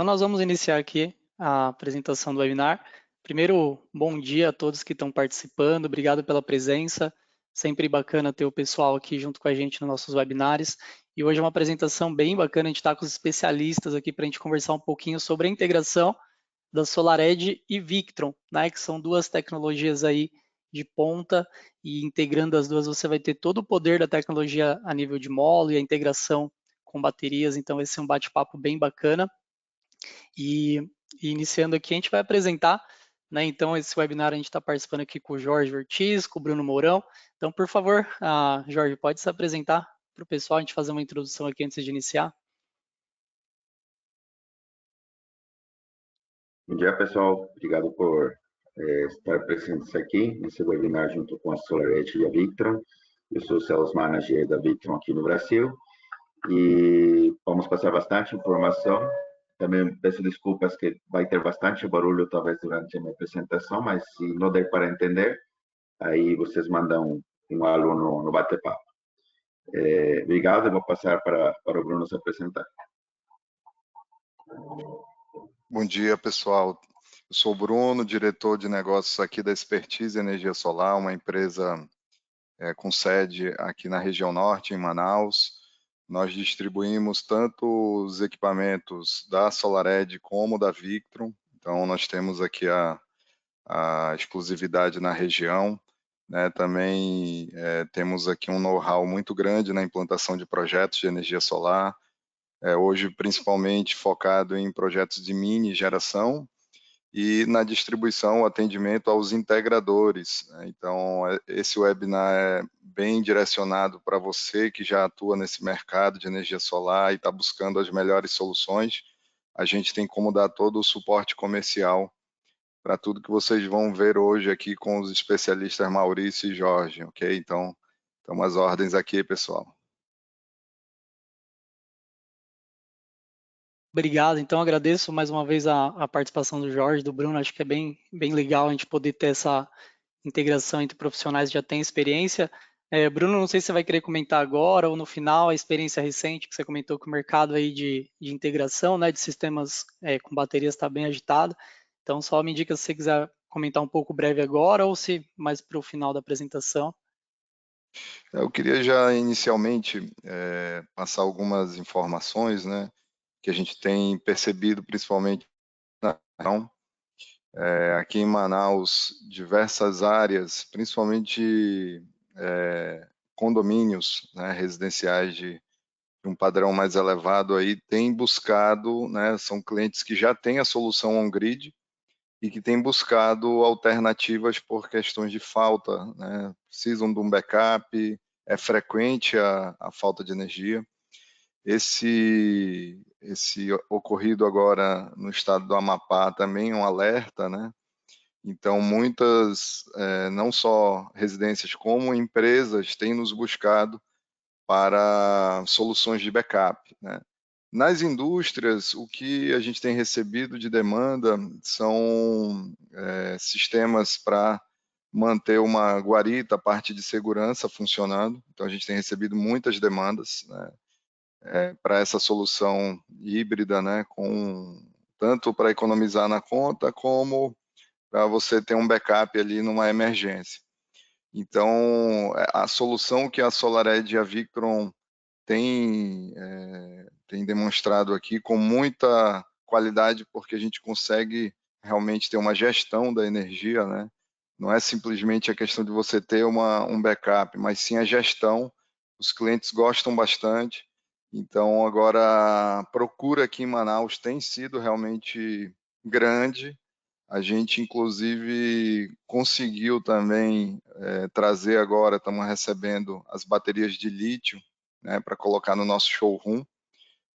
Então, nós vamos iniciar aqui a apresentação do webinar. Primeiro, bom dia a todos que estão participando, obrigado pela presença. Sempre bacana ter o pessoal aqui junto com a gente nos nossos webinars. E hoje é uma apresentação bem bacana, a gente está com os especialistas aqui para a gente conversar um pouquinho sobre a integração da SolarEdge e Victron, né, que são duas tecnologias aí de ponta, e integrando as duas você vai ter todo o poder da tecnologia a nível de molo e a integração com baterias, então esse é um bate-papo bem bacana. E iniciando aqui, a gente vai apresentar, né? Então, esse webinar a gente está participando aqui com o Jorge Ortiz, com o Bruno Mourão. Então, por favor, Jorge, pode se apresentar para o pessoal, a gente fazer uma introdução aqui antes de iniciar. Bom dia, pessoal. Obrigado por estar presentes aqui nesse webinar junto com a SolarEdge e a Victron. Eu sou o Sales Manager da Victron aqui no Brasil e vamos passar bastante informação. Também peço desculpas que vai ter bastante barulho talvez durante a minha apresentação, mas se não der para entender, aí vocês mandam um alô no bate-papo. Obrigado, eu vou passar para o Bruno se apresentar. Bom dia, pessoal. Eu sou o Bruno, diretor de negócios aqui da Expertise Energia Solar, uma empresa com sede aqui na região norte, em Manaus. Nós distribuímos tanto os equipamentos da SolarEdge como da Victron. Então, nós temos aqui a exclusividade na região. Né? Também temos aqui um know-how muito grande na implantação de projetos de energia solar, hoje principalmente focado em projetos de mini geração e na distribuição, atendimento aos integradores. Né? Então, esse webinar é bem direcionado para você que já atua nesse mercado de energia solar e está buscando as melhores soluções. A gente tem como dar todo o suporte comercial para tudo que vocês vão ver hoje aqui com os especialistas Maurício e Jorge, ok? Então, estamos às ordens aqui, pessoal. Obrigado, então agradeço mais uma vez a participação do Jorge, do Bruno, acho que é bem legal a gente poder ter essa integração entre profissionais que já têm experiência. Bruno, não sei se você vai querer comentar agora ou no final, a experiência recente que você comentou que o mercado aí de integração, né, de sistemas com baterias está bem agitado, então só me indica se você quiser comentar um pouco breve agora ou se mais para o final da apresentação. Eu queria já inicialmente passar algumas informações, né, que a gente tem percebido principalmente na região. Aqui em Manaus, diversas áreas, principalmente condomínios, né, residenciais de um padrão mais elevado aí, têm buscado, né, são clientes que já têm a solução on-grid e que têm buscado alternativas por questões de falta, né, precisam de um backup, é frequente a falta de energia. Esse ocorrido agora no estado do Amapá também é um alerta, né? Então, muitas, não só residências como empresas têm nos buscado para soluções de backup, né? Nas indústrias, o que a gente tem recebido de demanda são sistemas para manter uma guarita, a parte de segurança funcionando. Então, a gente tem recebido muitas demandas, né, para essa solução híbrida, né, tanto para economizar na conta, como para você ter um backup ali numa emergência. Então, a solução que a SolarEdge e a Victron tem demonstrado aqui com muita qualidade, porque a gente consegue realmente ter uma gestão da energia, né? Não é simplesmente a questão de você ter um backup, mas sim a gestão. Os clientes gostam bastante. Então, agora, a procura aqui em Manaus tem sido realmente grande. A gente, inclusive, conseguiu também trazer agora, estamos recebendo as baterias de lítio, né, para colocar no nosso showroom,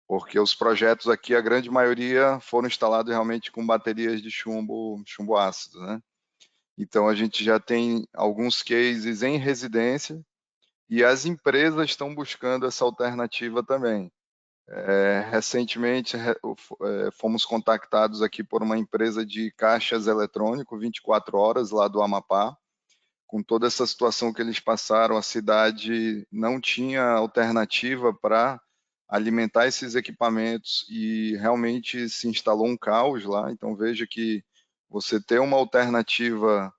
porque os projetos aqui, a grande maioria, foram instalados realmente com baterias de chumbo ácido, né? Então, a gente já tem alguns cases em residência e as empresas estão buscando essa alternativa também. Recentemente, fomos contactados aqui por uma empresa de caixas eletrônicos, 24 horas, lá do Amapá. Com toda essa situação que eles passaram, a cidade não tinha alternativa para alimentar esses equipamentos e realmente se instalou um caos lá. Então veja que você ter uma alternativa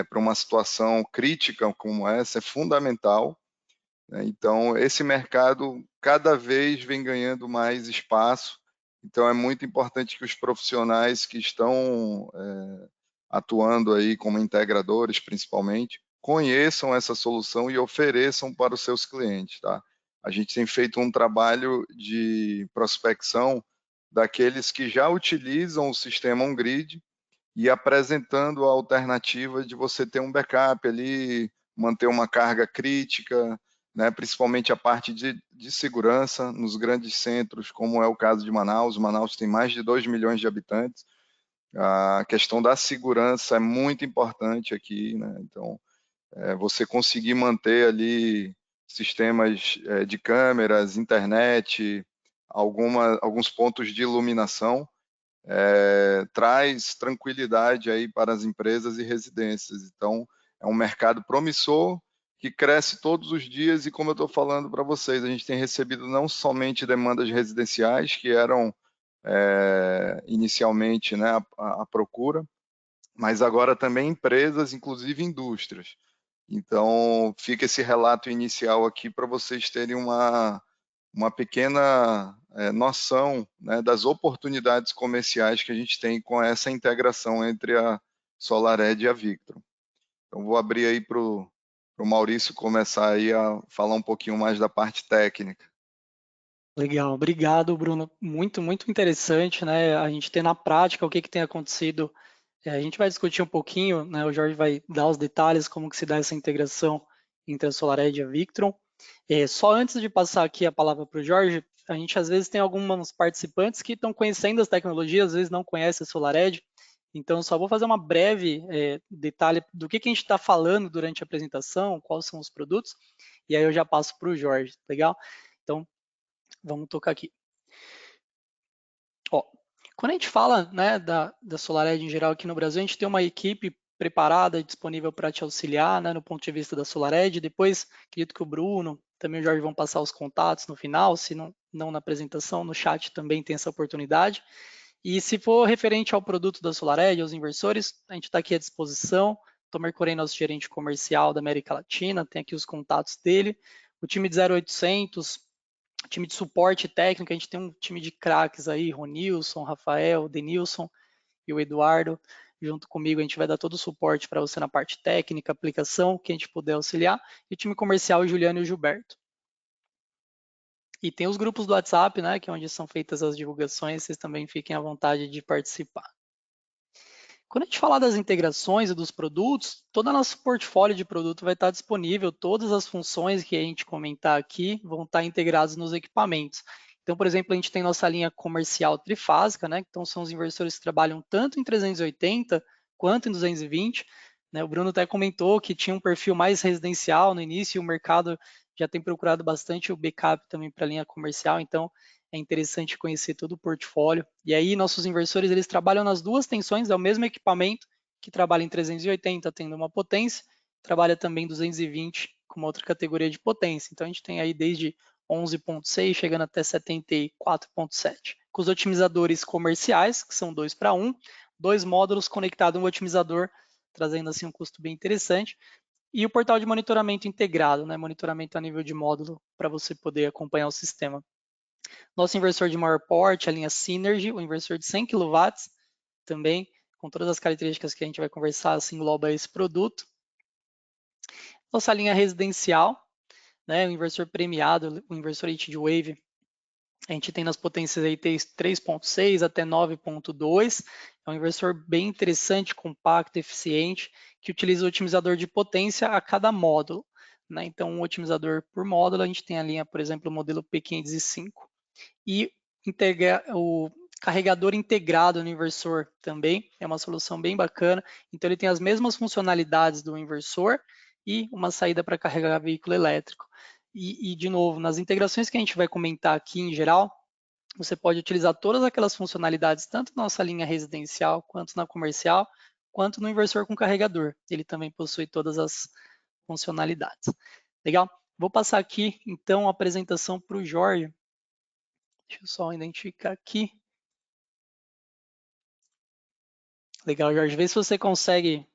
para uma situação crítica como essa é fundamental, né? Então esse mercado cada vez vem ganhando mais espaço. Então é muito importante que os profissionais que estão atuando aí como integradores, principalmente, conheçam essa solução e ofereçam para os seus clientes, tá? A gente tem feito um trabalho de prospecção daqueles que já utilizam o sistema on-grid e apresentando a alternativa de você ter um backup ali, manter uma carga crítica, né, principalmente a parte de segurança nos grandes centros, como é o caso de Manaus. Manaus tem mais de 2 milhões de habitantes. A questão da segurança é muito importante aqui, né? Então, você conseguir manter ali sistemas de câmeras, internet, alguns pontos de iluminação, traz tranquilidade aí para as empresas e residências. Então, é um mercado promissor que cresce todos os dias e, como eu estou falando para vocês, a gente tem recebido não somente demandas residenciais, que eram inicialmente, né, a procura, mas agora também empresas, inclusive indústrias. Então, fica esse relato inicial aqui para vocês terem uma pequena noção, né, das oportunidades comerciais que a gente tem com essa integração entre a SolarEdge e a Victron. Então, vou abrir aí para o Maurício começar aí a falar um pouquinho mais da parte técnica. Legal, obrigado, Bruno. Muito, muito interessante, né? A gente ter na prática o que tem acontecido. A gente vai discutir um pouquinho, né? O Jorge vai dar os detalhes como que se dá essa integração entre a SolarEdge e a Victron. Só antes de passar aqui a palavra para o Jorge, a gente às vezes tem alguns participantes que estão conhecendo as tecnologias, às vezes não conhecem a SolarEdge. Então, só vou fazer uma breve detalhe do que a gente está falando durante a apresentação, quais são os produtos, e aí eu já passo para o Jorge, legal? Então, vamos tocar aqui. Ó, quando a gente fala, né, da SolarEdge em geral aqui no Brasil, a gente tem uma equipe preparada e disponível para te auxiliar, né, no ponto de vista da SolarEdge. Depois, acredito que o Bruno, também o Jorge vão passar os contatos no final, se não na apresentação, no chat também tem essa oportunidade. E se for referente ao produto da SolarEdge, aos inversores, a gente está aqui à disposição. Tomer Corém, nosso gerente comercial da América Latina, tem aqui os contatos dele. O time de 0800, time de suporte técnico, a gente tem um time de craques aí, Ronilson, Rafael, Denilson e o Eduardo. Junto comigo, a gente vai dar todo o suporte para você na parte técnica, aplicação, que a gente puder auxiliar. E o time comercial, Juliano e o Gilberto. E tem os grupos do WhatsApp, né, que é onde são feitas as divulgações, vocês também fiquem à vontade de participar. Quando a gente falar das integrações e dos produtos, todo o nosso portfólio de produto vai estar disponível, todas as funções que a gente comentar aqui vão estar integradas nos equipamentos. Então, por exemplo, a gente tem nossa linha comercial trifásica, né? Então, são os inversores que trabalham tanto em 380 quanto em 220. Né? O Bruno até comentou que tinha um perfil mais residencial no início e o mercado já tem procurado bastante o backup também para a linha comercial, então é interessante conhecer todo o portfólio. E aí, nossos inversores, eles trabalham nas duas tensões, é o mesmo equipamento que trabalha em 380, tendo uma potência, trabalha também 220 com uma outra categoria de potência. Então, a gente tem aí desde 11.6 chegando até 74.7. Com os otimizadores comerciais, que são 2:1, 2 módulos conectados no otimizador, trazendo assim um custo bem interessante. E o portal de monitoramento integrado, né? Monitoramento a nível de módulo, para você poder acompanhar o sistema. Nosso inversor de maior porte, a linha Synergy, o inversor de 100 kW, também com todas as características que a gente vai conversar, se engloba esse produto. Nossa linha residencial, né, o inversor premiado, o inversor Heatwave, a gente tem nas potências aí 3.6 até 9.2, é um inversor bem interessante, compacto, eficiente, que utiliza o otimizador de potência a cada módulo. Né? Então, um otimizador por módulo, a gente tem a linha, por exemplo, o modelo P505. E o carregador integrado no inversor também é uma solução bem bacana. Então, ele tem as mesmas funcionalidades do inversor e uma saída para carregar veículo elétrico. E, de novo, nas integrações que a gente vai comentar aqui em geral, você pode utilizar todas aquelas funcionalidades, tanto na nossa linha residencial, quanto na comercial, quanto no inversor com carregador. Ele também possui todas as funcionalidades. Legal? Vou passar aqui, então, a apresentação para o Jorge, Deixa eu só identificar aqui. Legal, Jorge. Vê se você consegue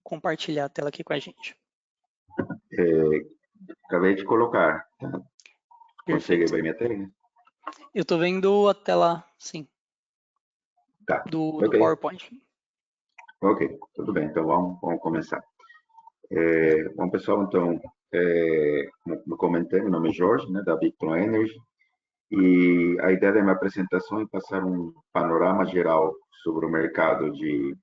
compartilhar a tela aqui com a gente. Acabei de colocar. Tá? Consegue Perfeito. ver minha tela? Eu estou vendo a tela, sim, Tá. do Ok. PowerPoint. Ok, tudo bem. Então vamos começar. Bom, pessoal, então, como comentei, meu nome é Jorge, né, da Victron Energy, e a ideia da minha apresentação é passar um panorama geral sobre o mercado de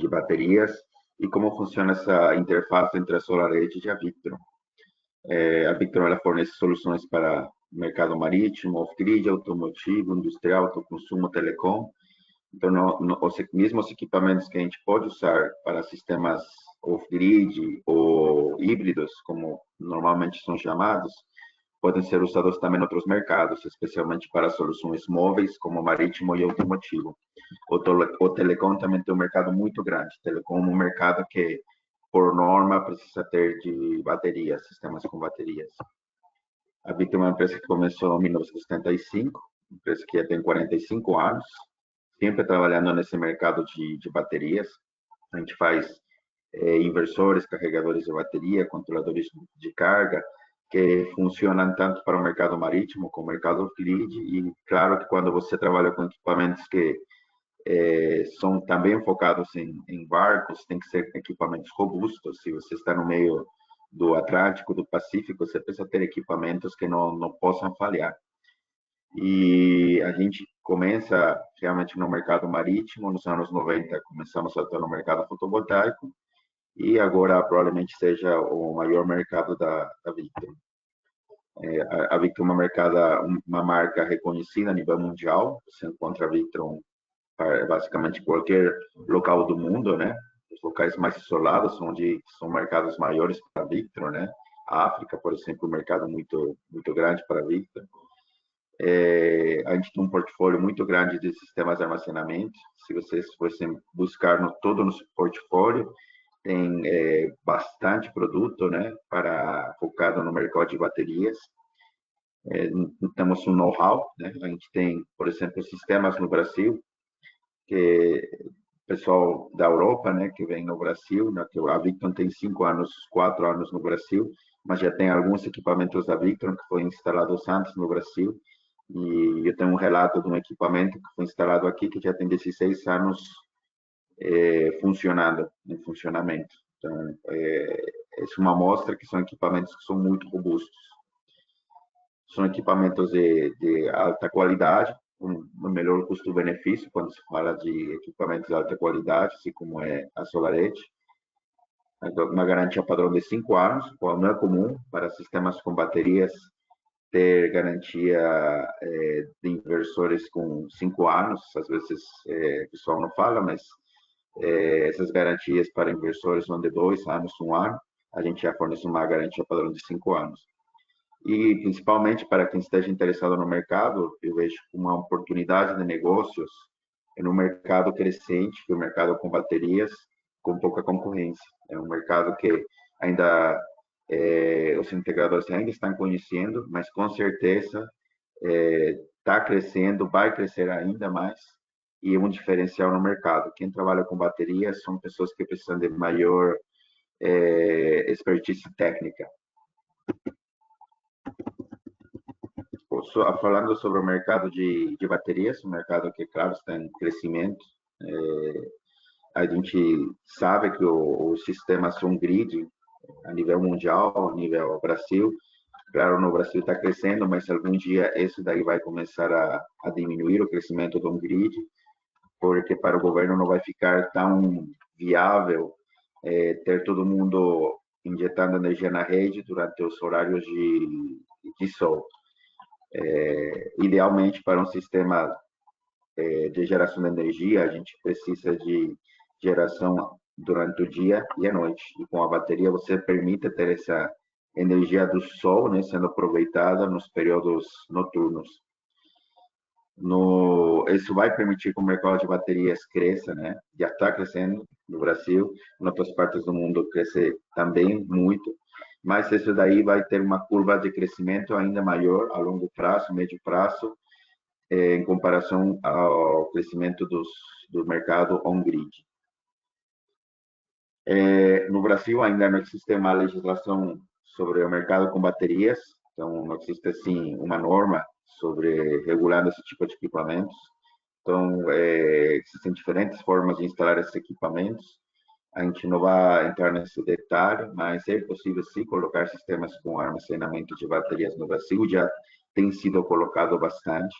baterias e como funciona essa interface entre a SolarEdge e a Victron. A Victron ela fornece soluções para mercado marítimo, off-grid, automotivo, industrial, autoconsumo, telecom. Então, mesmo os equipamentos que a gente pode usar para sistemas off-grid ou híbridos, como normalmente são chamados, podem ser usados também em outros mercados, especialmente para soluções móveis, como marítimo e automotivo. O telecom também tem um mercado muito grande. Telecom é um mercado que, por norma, precisa ter de baterias, sistemas com baterias. A Victron é uma empresa que começou em 1975, uma empresa que já tem 45 anos, sempre trabalhando nesse mercado de baterias. A gente faz inversores, carregadores de bateria, controladores de carga, que funcionam tanto para o mercado marítimo como o mercado off-grid. E claro que quando você trabalha com equipamentos que são também focados em barcos, tem que ser equipamentos robustos. Se você está no meio do Atlântico, do Pacífico, você precisa ter equipamentos que não possam falhar. E a gente começa realmente no mercado marítimo, nos anos 90 começamos a atuar no mercado fotovoltaico, e agora provavelmente seja o maior mercado da Victron. A Victron é uma marca reconhecida a nível mundial, você encontra a Victron basicamente em qualquer local do mundo, né? Os locais mais isolados, onde são mercados maiores para a Victron, né? A África, por exemplo, é um mercado muito grande para a Victron. A gente tem um portfólio muito grande de sistemas de armazenamento. Se vocês fossem buscar todo o nosso portfólio, tem bastante produto, né, focado no mercado de baterias. Temos um know-how, né? A gente tem, por exemplo, sistemas no Brasil, que o pessoal da Europa, né, que vem no Brasil, né, que a Victron tem 4 anos no Brasil, mas já tem alguns equipamentos da Victron que foram instalados antes no Brasil. E eu tenho um relato de um equipamento que foi instalado aqui que já tem 16 anos funcionando, em funcionamento. Então, é uma amostra que são equipamentos que são muito robustos. São equipamentos de alta qualidade, um melhor custo-benefício quando se fala de equipamentos de alta qualidade, assim como é a SolarEdge. Uma garantia padrão de 5 anos, qual não é comum para sistemas com baterias ter garantia de inversores com 5 anos. Às vezes o pessoal não fala, mas essas garantias para inversores são de 2 anos, 1 ano. A gente já fornece uma garantia padrão de 5 anos. E, principalmente, para quem esteja interessado no mercado, eu vejo uma oportunidade de negócios no mercado crescente, que é o mercado com baterias, com pouca concorrência. É um mercado que ainda os integradores ainda estão conhecendo, mas com certeza está crescendo, vai crescer ainda mais, e é um diferencial no mercado. Quem trabalha com baterias são pessoas que precisam de maior expertise técnica. Falando sobre o mercado de baterias, um mercado que, claro, está em crescimento. A gente sabe que os sistemas são grid a nível mundial, a nível Brasil. Claro, no Brasil está crescendo, mas algum dia isso daí vai começar a diminuir o crescimento do grid, porque para o governo não vai ficar tão viável ter todo mundo injetando energia na rede durante os horários de sol. Idealmente, para um sistema de geração de energia, a gente precisa de geração durante o dia e a noite. E com a bateria você permite ter essa energia do sol, né, sendo aproveitada nos períodos noturnos. Isso vai permitir que o mercado de baterias cresça, né? Já está crescendo no Brasil, em outras partes do mundo cresce também muito. mas isso daí vai ter uma curva de crescimento ainda maior a longo prazo, médio prazo, em comparação ao crescimento do mercado on-grid. No Brasil ainda não existe uma legislação sobre o mercado com baterias, então não existe assim uma norma sobre regulando esse tipo de equipamentos. Então existem diferentes formas de instalar esses equipamentos. A gente não vai entrar nesse detalhe, mas é possível sim colocar sistemas com armazenamento de baterias no Brasil. Já tem sido colocado bastante.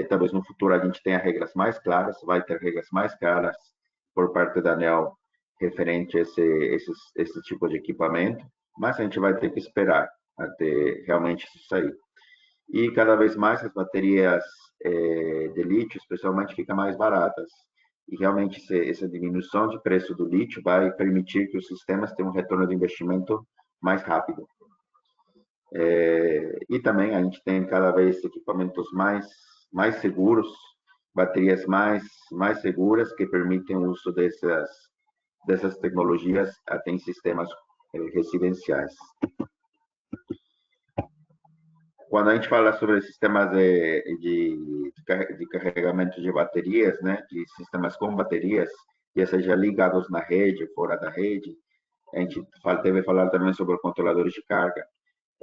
Talvez no futuro a gente tenha regras mais claras, vai ter regras mais claras por parte da ANEEL referente a esse tipo de equipamento, mas a gente vai ter que esperar até realmente isso sair. E cada vez mais as baterias de lítio, especialmente, ficam mais baratas. E realmente essa diminuição de preço do lítio vai permitir que os sistemas tenham um retorno de investimento mais rápido. E também a gente tem cada vez equipamentos mais seguros, baterias mais seguras que permitem o uso dessas tecnologias até em sistemas residenciais. Quando a gente fala sobre sistemas de carregamento de baterias, né, de sistemas com baterias, já seja ligados na rede, fora da rede, a gente deve falar também sobre controladores de carga.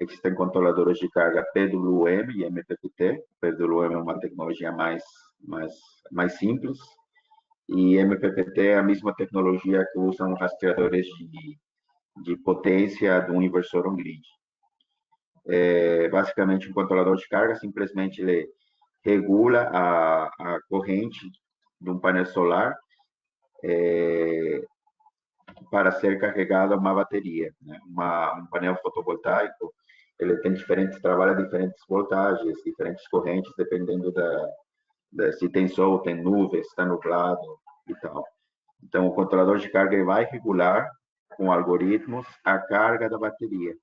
Existem controladores de carga PWM e MPPT. PWM é uma tecnologia mais simples, e MPPT é a mesma tecnologia que usam rastreadores de potência do inversor on-grid. Basicamente, um controlador de carga simplesmente ele regula a corrente de um painel solar para ser carregada uma bateria. Né? Um painel fotovoltaico ele tem trabalha diferentes voltagens, diferentes correntes, dependendo se tem sol, tem nuvens, está nublado e tal. Então, o controlador de carga ele vai regular com algoritmos a carga da bateria,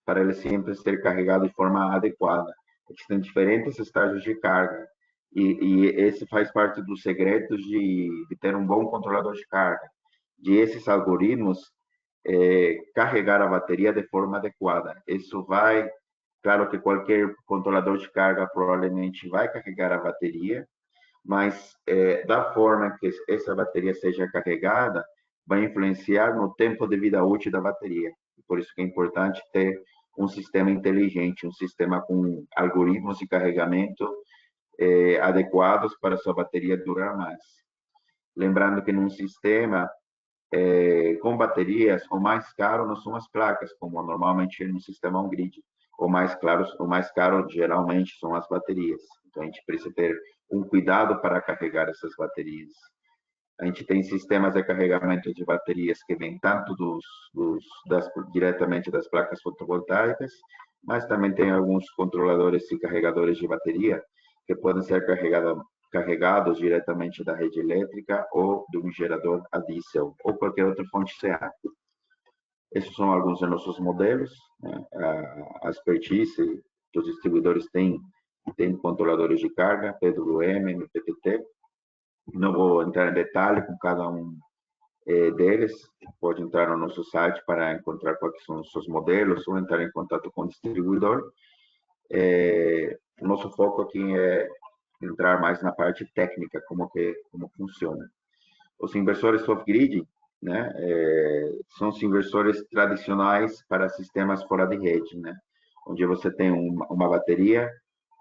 para ele sempre ser carregado de forma adequada. Existem diferentes estágios de carga, e esse faz parte dos segredos de ter um bom controlador de carga, de esses algoritmos carregar a bateria de forma adequada. Isso vai, claro que qualquer controlador de carga provavelmente vai carregar a bateria, mas da forma que essa bateria seja carregada, vai influenciar no tempo de vida útil da bateria. Por isso que é importante ter um sistema inteligente, um sistema com algoritmos de carregamento adequados para a sua bateria durar mais. Lembrando que num sistema com baterias, o mais caro não são as placas, como normalmente no sistema on-grid. O mais caro geralmente são as baterias. Então a gente precisa ter um cuidado para carregar essas baterias. A gente tem sistemas de carregamento de baterias que vêm tanto diretamente das placas fotovoltaicas, mas também tem alguns controladores e carregadores de bateria que podem ser carregados diretamente da rede elétrica ou de um gerador a diesel ou qualquer outra fonte CA. Esses são alguns dos nossos modelos. Né? A expertise dos distribuidores tem controladores de carga, PWM, MPPT. Não vou entrar em detalhe com cada um deles. Pode entrar no nosso site para encontrar quais são os seus modelos ou entrar em contato com o distribuidor. O nosso foco aqui é entrar mais na parte técnica, como funciona. Os inversores off-grid, né, são os inversores tradicionais para sistemas fora de rede, né, onde você tem uma bateria,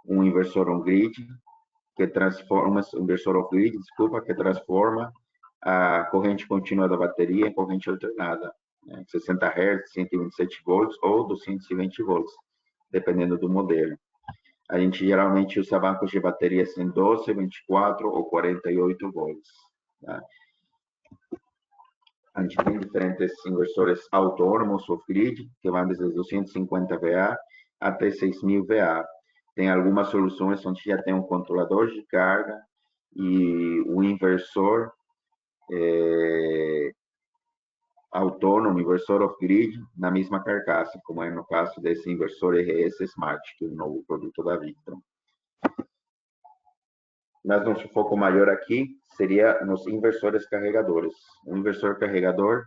um inversor on-grid, um inversor off-grid, que transforma a corrente contínua da bateria em corrente alternada, né, 60 Hz, 127 volts ou 220 volts, dependendo do modelo. A gente geralmente usa bancos de baterias em 12, 24 ou 48 volts. Tá? A gente tem diferentes inversores autônomos off-grid, que vão desde 250 VA até 6.000 VA. Tem algumas soluções onde já tem um controlador de carga e um inversor autônomo, inversor off-grid, na mesma carcaça, como é no caso desse inversor RS Smart, que é o novo produto da Victron. Mas nosso foco maior aqui seria nos inversores carregadores. O inversor carregador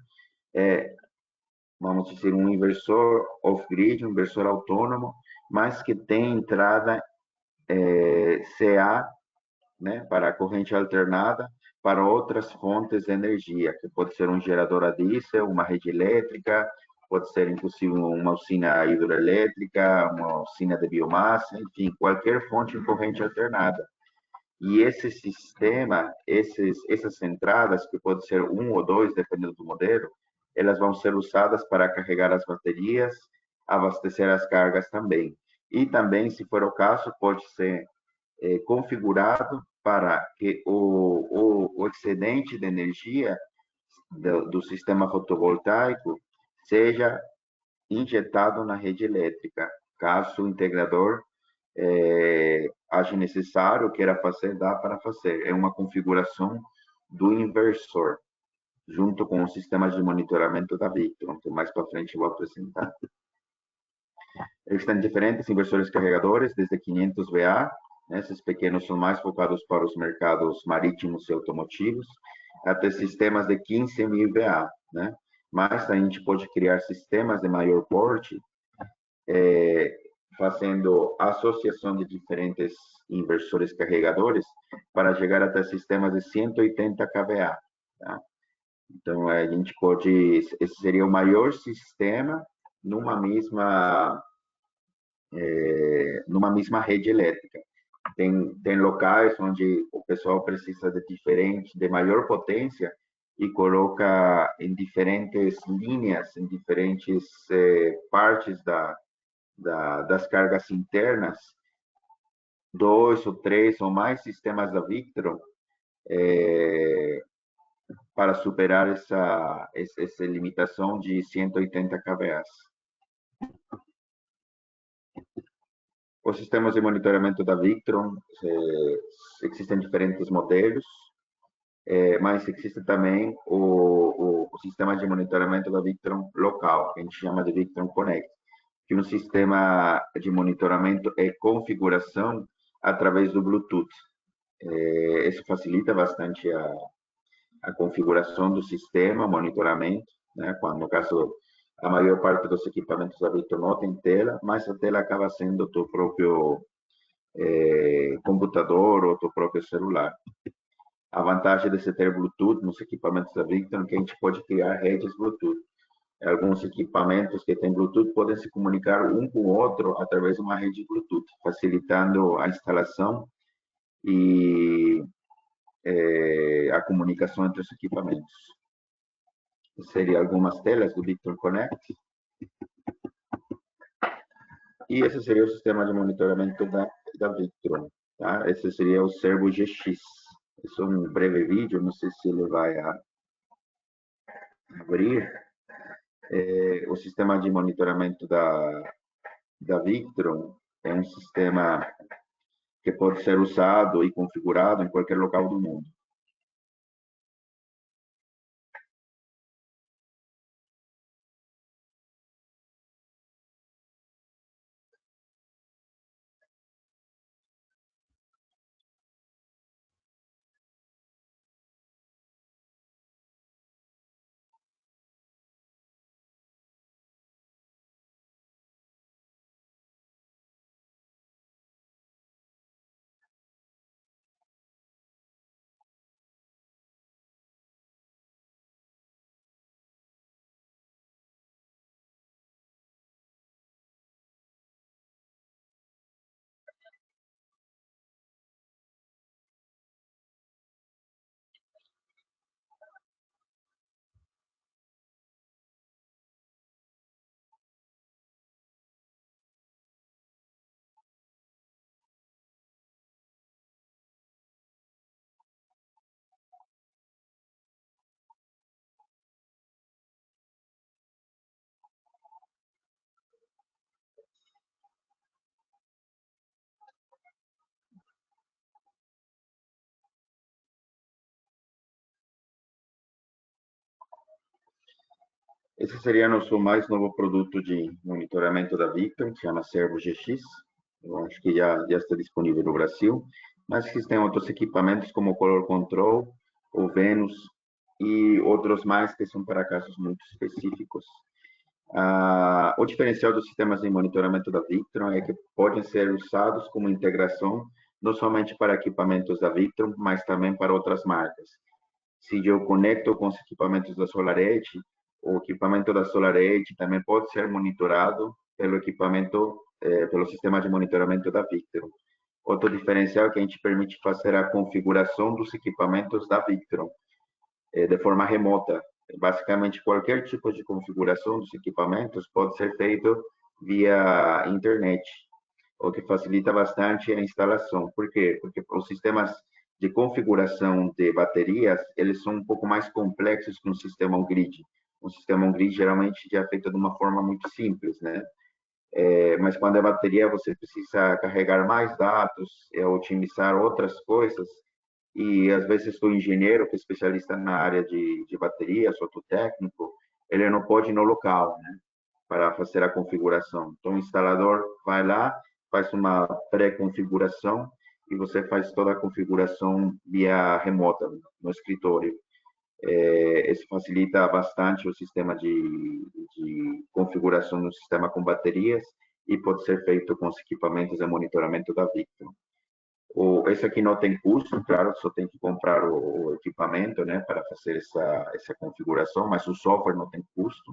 vamos dizer, um inversor off-grid, um inversor autônomo, mas que tem entrada CA, né, para a corrente alternada, para outras fontes de energia, que pode ser um gerador a diesel, uma rede elétrica, pode ser inclusive uma usina hidroelétrica, uma usina de biomassa, enfim, qualquer fonte em corrente alternada. E esse sistema, essas entradas, que pode ser um ou dois, dependendo do modelo, elas vão ser usadas para carregar as baterias, abastecer as cargas também. E também, se for o caso, pode ser configurado para que o excedente de energia do sistema fotovoltaico seja injetado na rede elétrica, caso o integrador ache necessário, queira fazer, dá para fazer. É uma configuração do inversor, junto com o sistema de monitoramento da Victron, que mais para frente eu vou apresentar. Existem diferentes inversores carregadores, desde 500 VA, né, esses pequenos são mais focados para os mercados marítimos e automotivos, até sistemas de 15.000 VA, né? Mas a gente pode criar sistemas de maior porte, fazendo associação de diferentes inversores carregadores para chegar até sistemas de 180 kVA. Tá? Então, a gente pode, esse seria o maior sistema numa mesma rede elétrica. Tem locais onde o pessoal precisa de maior potência e coloca em diferentes linhas, em diferentes partes das cargas internas, 2 ou 3 ou mais sistemas da Victron para superar essa limitação de 180 kVA. Os sistemas de monitoramento da Victron, existem diferentes modelos, mas existe também o sistema de monitoramento da Victron local, que a gente chama de Victron Connect, que é um sistema de monitoramento e configuração através do Bluetooth. Isso facilita bastante a configuração do sistema, monitoramento, né? Quando, no caso, a maior parte dos equipamentos da Victron não tem tela, mas a tela acaba sendo o teu próprio computador ou teu próprio celular. A vantagem de se ter Bluetooth nos equipamentos da Victron é que a gente pode criar redes Bluetooth. Alguns equipamentos que têm Bluetooth podem se comunicar um com o outro através de uma rede Bluetooth, facilitando a instalação e a comunicação entre os equipamentos. Seriam algumas telas do Victron Connect. E esse seria o sistema de monitoramento da Victron. Tá? Esse seria o Servo GX. Esse é um breve vídeo, não sei se ele vai abrir. O sistema de monitoramento da Victron é um sistema que pode ser usado e configurado em qualquer local do mundo. Esse seria nosso mais novo produto de monitoramento da Victron, que chama Servo GX. Eu acho que já está disponível no Brasil, mas existem outros equipamentos como o Color Control, o Venus e outros mais que são para casos muito específicos. O diferencial dos sistemas de monitoramento da Victron é que podem ser usados como integração, não somente para equipamentos da Victron, mas também para outras marcas. Se eu conecto com os equipamentos da SolarEdge, o equipamento da SolarEdge também pode ser monitorado pelo equipamento, pelo sistema de monitoramento da Victron. Outro diferencial é que a gente permite fazer a configuração dos equipamentos da Victron de forma remota. Basicamente, qualquer tipo de configuração dos equipamentos pode ser feito via internet, o que facilita bastante a instalação. Por quê? Porque os sistemas de configuração de baterias, eles são um pouco mais complexos que um sistema on-grid. Um sistema on-grid geralmente já é feito de uma forma muito simples, né? Mas quando é bateria, você precisa carregar mais dados, otimizar outras coisas, e às vezes o engenheiro, que é especialista na área de baterias, outro técnico, ele não pode ir no local, né, para fazer a configuração. Então, o instalador vai lá, faz uma pré-configuração e você faz toda a configuração via remota, no escritório. Isso facilita bastante o sistema de configuração do sistema com baterias e pode ser feito com os equipamentos de monitoramento da Victron. Esse aqui não tem custo, claro, só tem que comprar o equipamento, né, para fazer essa configuração, mas o software não tem custo.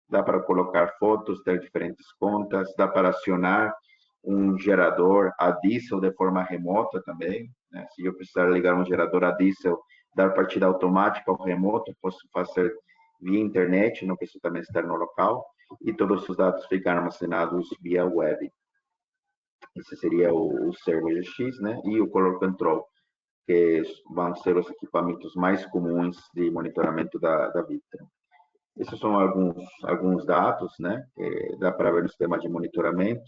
Dá para colocar fotos, ter diferentes contas, dá para acionar um gerador a diesel de forma remota também, né? Se eu precisar ligar um gerador a diesel, dar partida automática ou remoto, posso fazer via internet, não preciso também estar no local, e todos os dados ficam armazenados via web. Esse seria o Servo GX, né? E o Color Control, que vão ser os equipamentos mais comuns de monitoramento da Victron. Esses são alguns dados, né? Que dá para ver no sistema de monitoramento.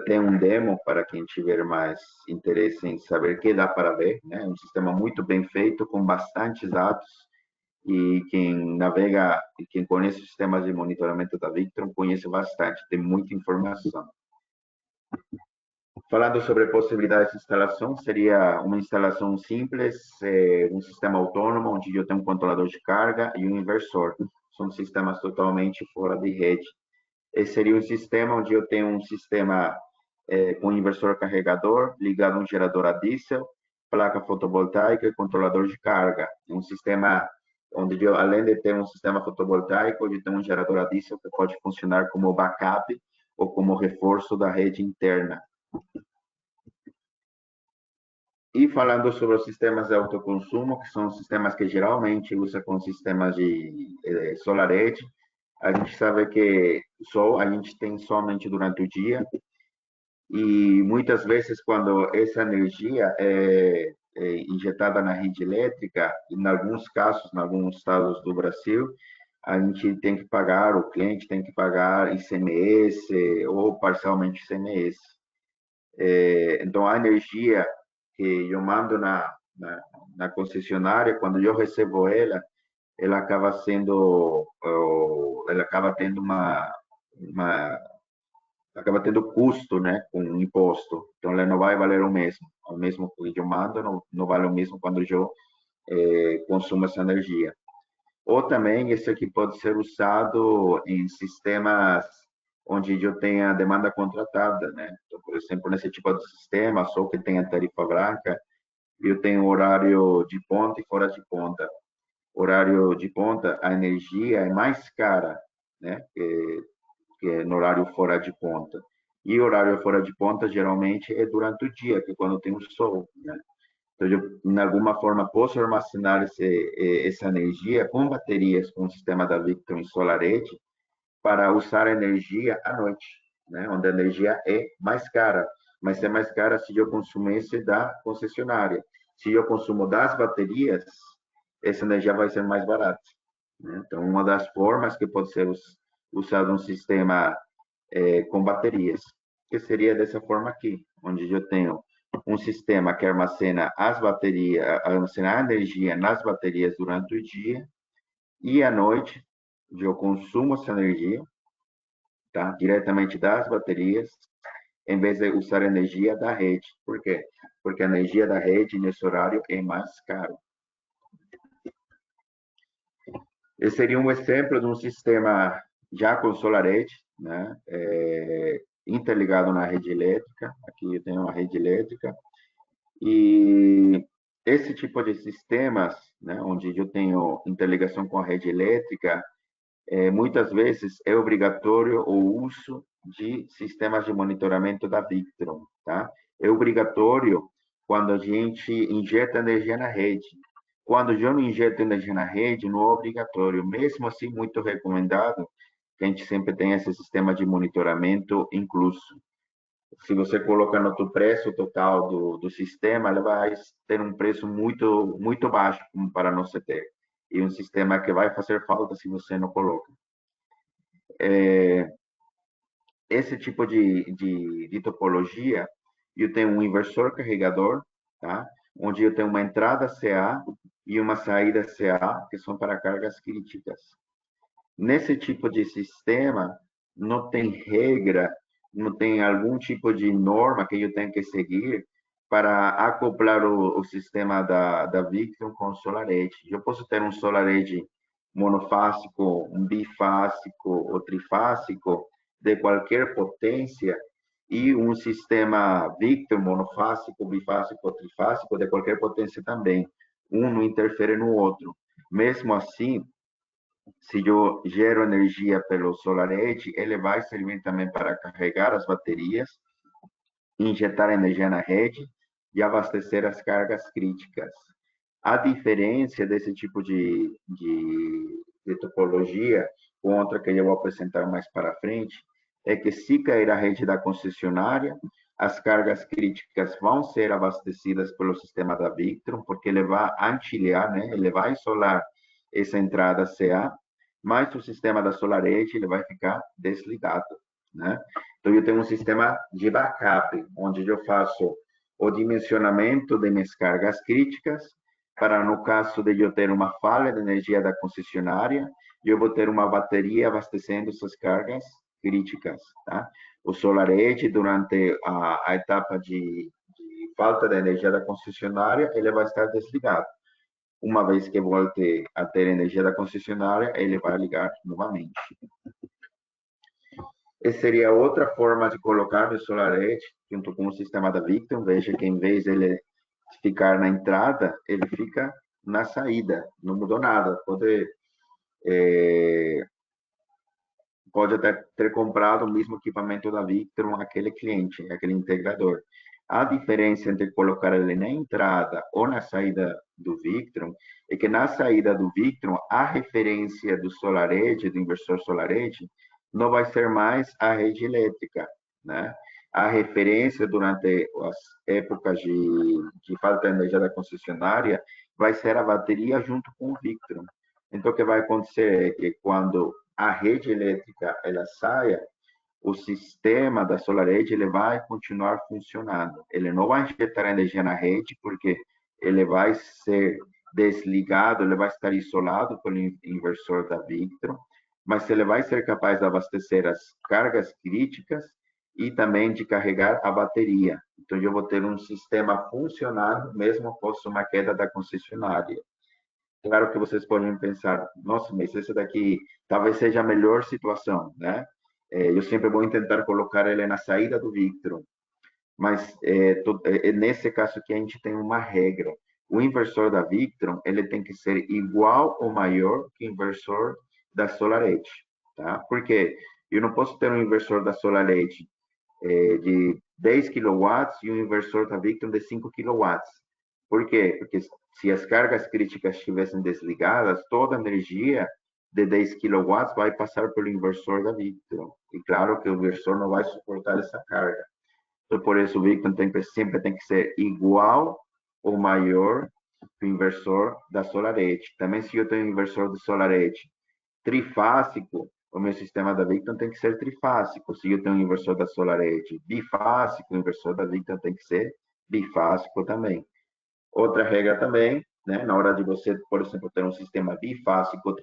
Tem um demo para quem tiver mais interesse em saber que dá para ver, né? Um sistema muito bem feito, com bastantes dados, e quem navega e quem conhece o sistema de monitoramento da Victron conhece bastante, tem muita informação. Falando sobre possibilidades de instalação, seria uma instalação simples, um sistema autônomo, onde eu tenho um controlador de carga e um inversor. São sistemas totalmente fora de rede. Esse seria um sistema onde eu tenho um sistema com inversor carregador, ligado a um gerador a diesel, placa fotovoltaica e controlador de carga. Um sistema onde eu, além de ter um sistema fotovoltaico, eu tenho um gerador a diesel que pode funcionar como backup ou como reforço da rede interna. E falando sobre os sistemas de autoconsumo, que são sistemas que geralmente usa com sistemas de SolarEdge, a gente sabe que a gente tem somente durante o dia, e muitas vezes quando essa energia é injetada na rede elétrica, em alguns casos, em alguns estados do Brasil, a gente tem que pagar, o cliente tem que pagar ICMS ou parcialmente ICMS. Então, a energia que eu mando na concessionária, quando eu recebo ela acaba sendo, ela acaba tendo acaba tendo custo, né, com imposto. Então, ela não vai valer o mesmo que eu mando não vale o mesmo quando eu consumo essa energia. Ou também, esse aqui pode ser usado em sistemas onde eu tenha demanda contratada, né? Então, por exemplo, nesse tipo de sistema, só que tenha tarifa branca, eu tenho horário de ponta e fora de ponta. Horário de ponta, a energia é mais cara, né? Que no horário fora de ponta. E horário fora de ponta, geralmente, é durante o dia, que é quando tem o sol, né? Então, eu, de alguma forma, posso armazenar essa energia com baterias, com o sistema da Victron e SolarEdge, para usar a energia à noite, né? Onde a energia é mais cara, mas é mais cara se eu consumisse da concessionária. Se eu consumo das baterias, essa energia vai ser mais barata, né? Então, uma das formas que pode ser usado um sistema com baterias, que seria dessa forma aqui, onde eu tenho um sistema que armazena as baterias, armazena a energia nas baterias durante o dia, e à noite eu consumo essa energia, tá? Diretamente das baterias, em vez de usar energia da rede. Por quê? Porque a energia da rede nesse horário é mais caro. Esse seria um exemplo de um sistema já com SolarEdge, né, interligado na rede elétrica. Aqui eu tenho uma rede elétrica, e esse tipo de sistemas, né, onde eu tenho interligação com a rede elétrica, muitas vezes é obrigatório o uso de sistemas de monitoramento da Victron, tá? É obrigatório quando a gente injeta energia na rede. Quando eu não injeto energia na rede, não é obrigatório. Mesmo assim, muito recomendado que a gente sempre tenha esse sistema de monitoramento incluso. Se você colocar no teu preço total do sistema, ele vai ter um preço muito baixo para não se ter. E um sistema que vai fazer falta se você não coloca. Esse tipo de topologia, eu tenho um inversor carregador, tá? Onde eu tenho uma entrada CA e uma saída CA, que são para cargas críticas. Nesse tipo de sistema, não tem regra, não tem algum tipo de norma que eu tenho que seguir para acoplar o sistema da Victron com o SolarEdge. Eu posso ter um SolarEdge monofásico, um bifásico ou trifásico de qualquer potência e um sistema Victron monofásico, bifásico ou trifásico de qualquer potência também. Um não interfere no outro. Mesmo assim, se eu gero energia pelo SolarEdge, ele vai servir também para carregar as baterias, injetar energia na rede e abastecer as cargas críticas. A diferença desse tipo de topologia com outra que eu vou apresentar mais para frente é que, se cair a rede da concessionária, as cargas críticas vão ser abastecidas pelo sistema da Victron, porque ele vai antilhar, né? Ele vai isolar essa entrada CA, mas o sistema da SolarEdge ele vai ficar desligado, né? Então, eu tenho um sistema de backup, onde eu faço o dimensionamento de minhas cargas críticas, para, no caso de eu ter uma falha de energia da concessionária, eu vou ter uma bateria abastecendo essas cargas críticas, tá? O SolarEdge, durante a etapa de falta de energia da concessionária, ele vai estar desligado. Uma vez que volte a ter energia da concessionária, ele vai ligar novamente. Essa seria outra forma de colocar o SolarEdge junto com o sistema da Victron. Veja que, em vez de ele ficar na entrada, ele fica na saída. Não mudou nada. Pode até ter comprado o mesmo equipamento da Victron, aquele cliente, aquele integrador. A diferença entre colocar ele na entrada ou na saída do Victron é que, na saída do Victron, a referência do SolarEdge, do inversor SolarEdge, não vai ser mais a rede elétrica, né? A referência, durante as épocas de falta de energia da concessionária, vai ser a bateria junto com o Victron. Então, o que vai acontecer é que, quando a rede elétrica ela saia, o sistema da SolarEdge ele vai continuar funcionando. Ele não vai injetar energia na rede, porque ele vai ser desligado, ele vai estar isolado pelo inversor da Victron, mas ele vai ser capaz de abastecer as cargas críticas e também de carregar a bateria. Então, eu vou ter um sistema funcionando mesmo após uma queda da concessionária. Claro que vocês podem pensar, nossa, mas esse daqui talvez seja a melhor situação, né? Eu sempre vou tentar colocar ele na saída do Victron, mas nesse caso aqui a gente tem uma regra. O inversor da Victron, ele tem que ser igual ou maior que o inversor da SolarEdge, tá? Porque eu não posso ter um inversor da SolarEdge de 10 kW e um inversor da Victron de 5 kW. Por quê? Porque se as cargas críticas estivessem desligadas, toda a energia de 10 kW vai passar pelo inversor da Victron. E claro que o inversor não vai suportar essa carga. Então, por isso, o Victron sempre tem que ser igual ou maior que o inversor da SolarEdge. Também, se eu tenho um inversor de SolarEdge trifásico, o meu sistema da Victron tem que ser trifásico. Se eu tenho um inversor da SolarEdge bifásico, o inversor da Victron tem que ser bifásico também. Outra regra também, né, na hora de você, por exemplo, ter um sistema bifásico,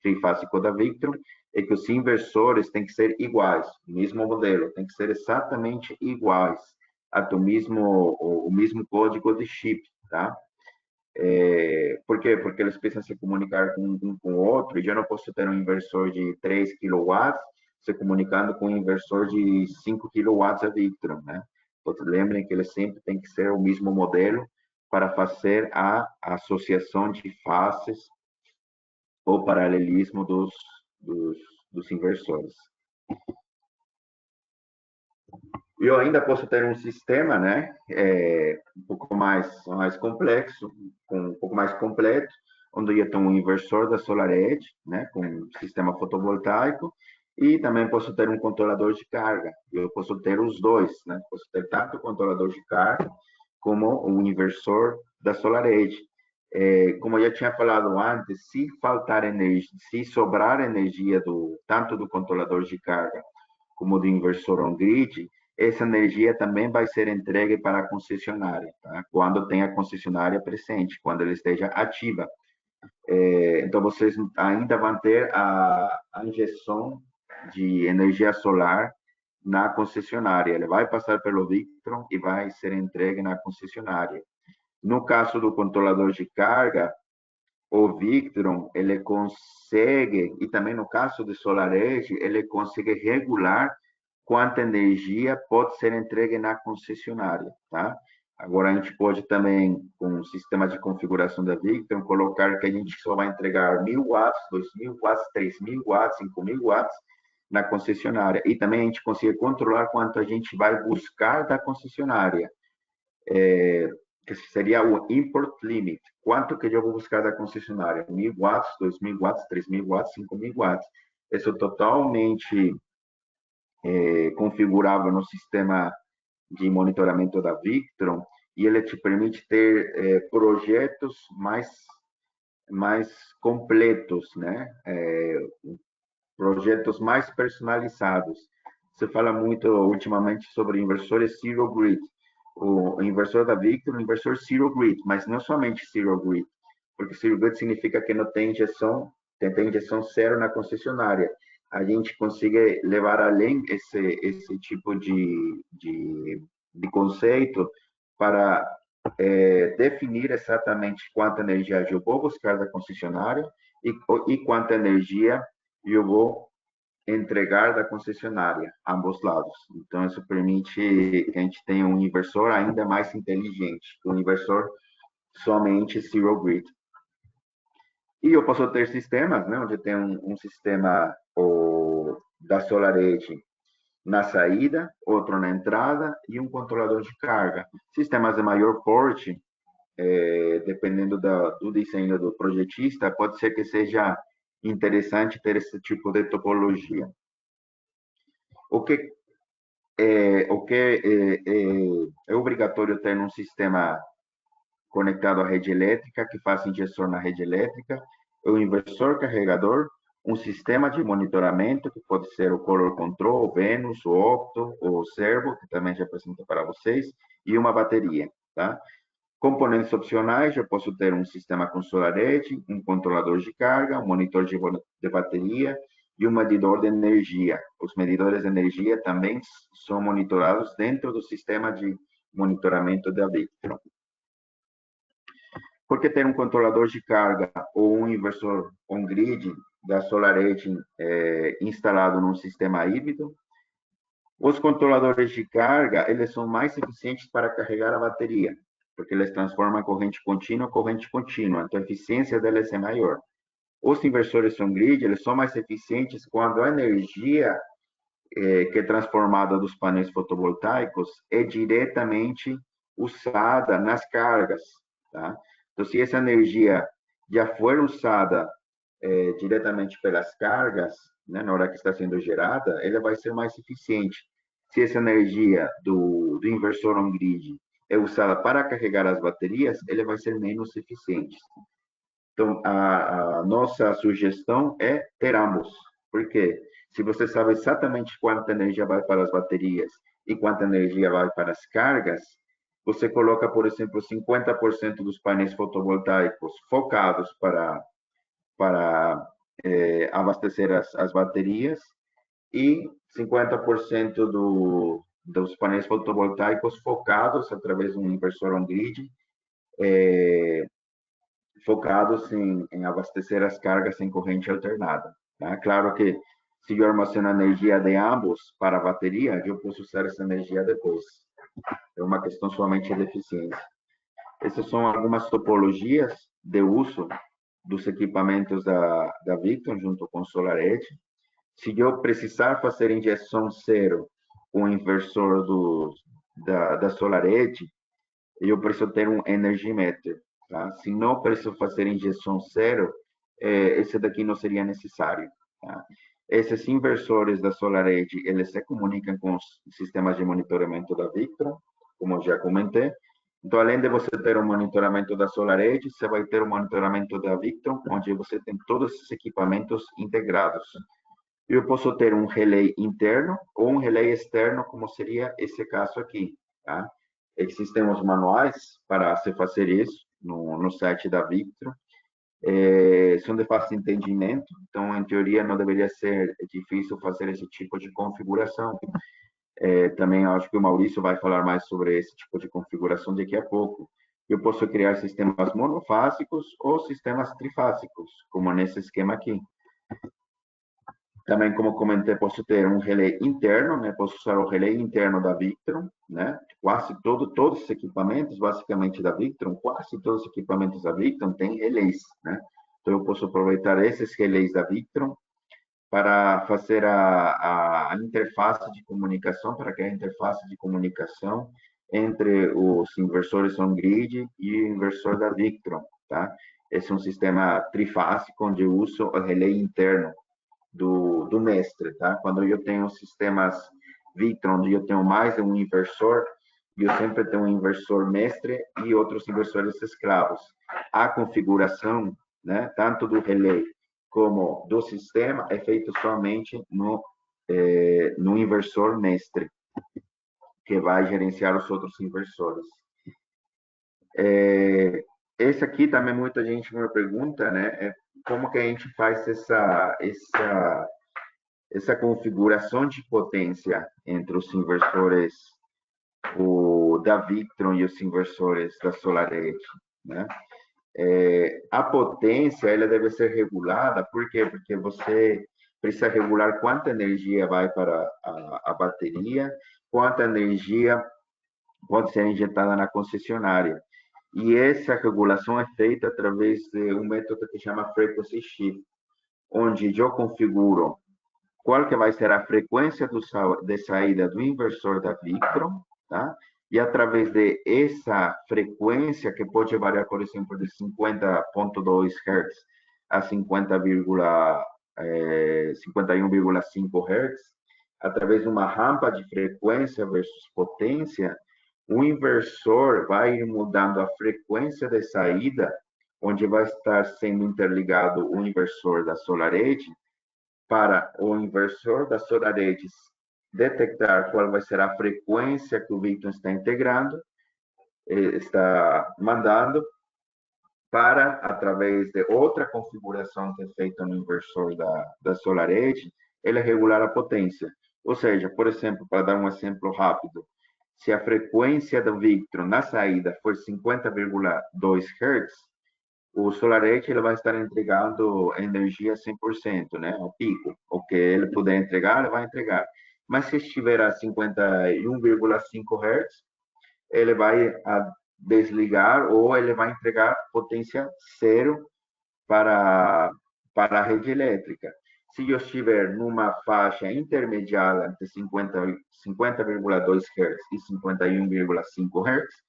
trifásico da Victron, é que os inversores têm que ser iguais, o mesmo modelo, tem que ser exatamente iguais, o mesmo código de chip, tá? Por quê? Porque eles precisam se comunicar um com o outro, e eu não posso ter um inversor de 3 kW se comunicando com um inversor de 5 kW a Victron, né? Então, lembrem que eles sempre têm que ser o mesmo modelo para fazer a associação de faces ou paralelismo dos inversores. Eu ainda posso ter um sistema, né, um pouco mais complexo, um pouco mais completo, onde eu tenho um inversor da SolarEdge, né, com um sistema fotovoltaico, e também posso ter um controlador de carga. Eu posso ter os dois, né, posso ter tanto o controlador de carga como o inversor da SolarEdge. Como eu já tinha falado antes, se faltar energia, se sobrar energia tanto do controlador de carga como do inversor on-grid, essa energia também vai ser entregue para a concessionária, tá? Quando tem a concessionária presente, quando ela esteja ativa. Então, vocês ainda vão ter a injeção de energia solar na concessionária. Ela vai passar pelo Victron e vai ser entregue na concessionária. No caso do controlador de carga, o Victron, ele consegue, e também no caso do SolarEdge, ele consegue regular quanta energia pode ser entregue na concessionária, tá? Agora, a gente pode também, com o sistema de configuração da Victron, colocar que a gente só vai entregar 1.000 watts, 2.000 watts, 3.000 watts, 5.000 watts na concessionária. E também a gente consegue controlar quanto a gente vai buscar da concessionária. Que seria o import limit. Quanto que eu vou buscar da concessionária? 1.000 watts, 2.000 watts, 3.000 watts, 5.000 watts. Isso é totalmente configurável no sistema de monitoramento da Victron, e ele te permite ter projetos mais completos, né? Projetos mais personalizados. Se fala muito ultimamente sobre inversores zero grid. O inversor da Victron, o inversor zero grid, mas não somente zero grid, porque zero grid significa que não tem injeção, tem injeção zero na concessionária. A gente consegue levar além esse tipo de conceito para definir exatamente quanta energia eu vou buscar da concessionária e quanta energia eu vou entregar da concessionária, ambos lados. Então, isso permite que a gente tenha um inversor ainda mais inteligente, um inversor somente zero grid. E eu posso ter sistemas, né, onde tem um sistema da SolarEdge na saída, outro na entrada e um controlador de carga. Sistemas de maior porte, dependendo do desenho do projetista, pode ser que seja interessante ter esse tipo de topologia. O que é obrigatório ter um sistema conectado à rede elétrica, que faça injeção na rede elétrica, o inversor carregador, um sistema de monitoramento, que pode ser o Color Control, o Venus, o Octo, o Servo, que também já apresento para vocês, e uma bateria, tá? Componentes opcionais, eu posso ter um sistema com SolarEdge, um controlador de carga, um monitor de bateria e um medidor de energia. Os medidores de energia também são monitorados dentro do sistema de monitoramento da Victron. Por que ter um controlador de carga ou um inversor on-grid da SolarEdge instalado num sistema híbrido? Os controladores de carga, eles são mais eficientes para carregar a bateria, porque eles transformam corrente contínua em corrente contínua, então a eficiência deles é maior. Os inversores on-grid, eles são mais eficientes quando a energia que é transformada dos painéis fotovoltaicos é diretamente usada nas cargas, tá? Então, se essa energia já for usada diretamente pelas cargas, né, na hora que está sendo gerada, ela vai ser mais eficiente. Se essa energia do inversor on-grid é usada para carregar as baterias, ela vai ser menos eficiente. Então, a nossa sugestão é ter ambos. Por quê? Se você sabe exatamente quanta energia vai para as baterias e quanta energia vai para as cargas, você coloca, por exemplo, 50% dos painéis fotovoltaicos focados para abastecer as baterias e 50% dos painéis fotovoltaicos focados através de um inversor on-grid focados em abastecer as cargas em corrente alternada. Tá? Claro que se eu armazeno a energia de ambos para a bateria, eu posso usar essa energia depois. É uma questão somente de eficiência. Essas são algumas topologias de uso dos equipamentos da Victron junto com o SolarEdge. Se eu precisar fazer injeção zero com o inversor da SolarEdge, eu preciso ter um Energy Meter. Tá? Se não preciso fazer injeção zero, esse daqui não seria necessário. Tá? Esses inversores da SolarEdge, eles se comunicam com os sistemas de monitoramento da Victron, como eu já comentei. Então, além de você ter o monitoramento da SolarEdge, você vai ter o monitoramento da Victron, onde você tem todos esses equipamentos integrados. Eu posso ter um relé interno ou um relé externo, como seria esse caso aqui. Tá? Existem os manuais para se fazer isso no site da Victron. São de fácil entendimento, então, em teoria, não deveria ser difícil fazer esse tipo de configuração. Também acho que o Maurício vai falar mais sobre esse tipo de configuração daqui a pouco. Eu posso criar sistemas monofásicos ou sistemas trifásicos, como nesse esquema aqui. Também, como comentei, posso ter um relé interno, né? Posso usar o relé interno da Victron, né? Quase todos os equipamentos, basicamente da Victron, quase todos os equipamentos da Victron têm relés, né? Então, eu posso aproveitar esses relés da Victron para fazer a interface de comunicação, para que a interface de comunicação entre os inversores on-grid e o inversor da Victron, tá? Esse é um sistema trifásico, onde eu uso o relé interno do mestre, tá? Quando eu tenho sistemas Victron, onde eu tenho mais de um inversor, eu sempre tenho um inversor mestre e outros inversores escravos. A configuração, né, tanto do relé como do sistema, é feito somente no inversor mestre, que vai gerenciar os outros inversores. Esse aqui também muita gente me pergunta, né? Como que a gente faz essa configuração de potência entre os inversores da Victron e os inversores da SolarEdge, né? A potência ela deve ser regulada, por quê? Porque você precisa regular quanta energia vai para a bateria, quanta energia pode ser injetada na concessionária. E essa regulação é feita através de um método que chama Frequency Shift, onde eu configuro qual que vai ser a frequência de saída do inversor da Victron, tá? E através de essa frequência, que pode variar, por exemplo, de 50.2 Hz a 51,5 Hz, através de uma rampa de frequência versus potência, o inversor vai ir mudando a frequência de saída, onde vai estar sendo interligado o inversor da SolarEdge, para o inversor da SolarEdge detectar qual vai ser a frequência que o Victron está integrando, está mandando, para, através de outra configuração que é feita no inversor da SolarEdge, ele regular a potência. Ou seja, por exemplo, para dar um exemplo rápido, se a frequência do Victron na saída for 50,2 Hz, o SolarEdge ele vai estar entregando energia 100%, né? Ao pico. O que ele puder entregar, ele vai entregar. Mas se estiver a 51,5 Hz, ele vai desligar ou ele vai entregar potência zero para a rede elétrica. Se eu estiver numa faixa intermediária entre 50,2 Hz e 51,5 Hz,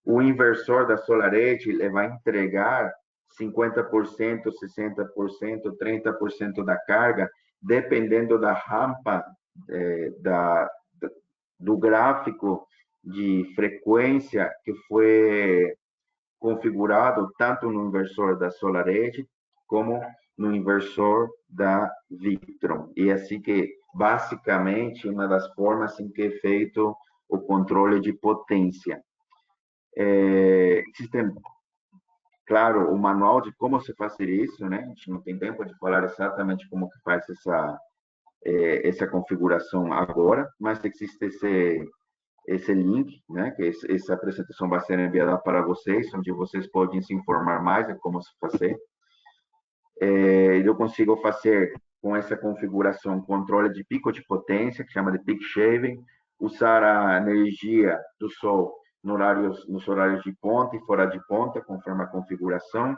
o inversor da SolarEdge ele vai entregar 50%, 60%, 30% da carga, dependendo da rampa do gráfico de frequência que foi configurado tanto no inversor da SolarEdge como no inversor da Victron. E assim que, basicamente, uma das formas em que é feito o controle de potência. Existe, claro, o manual de como se fazer isso, né? A gente não tem tempo de falar exatamente como que faz essa configuração agora, mas existe esse link, né, que essa apresentação vai ser enviada para vocês, onde vocês podem se informar mais de como se fazer. Eu consigo fazer com essa configuração controle de pico de potência, que chama de peak shaving, usar a energia do sol nos horários de ponta e fora de ponta, conforme a configuração.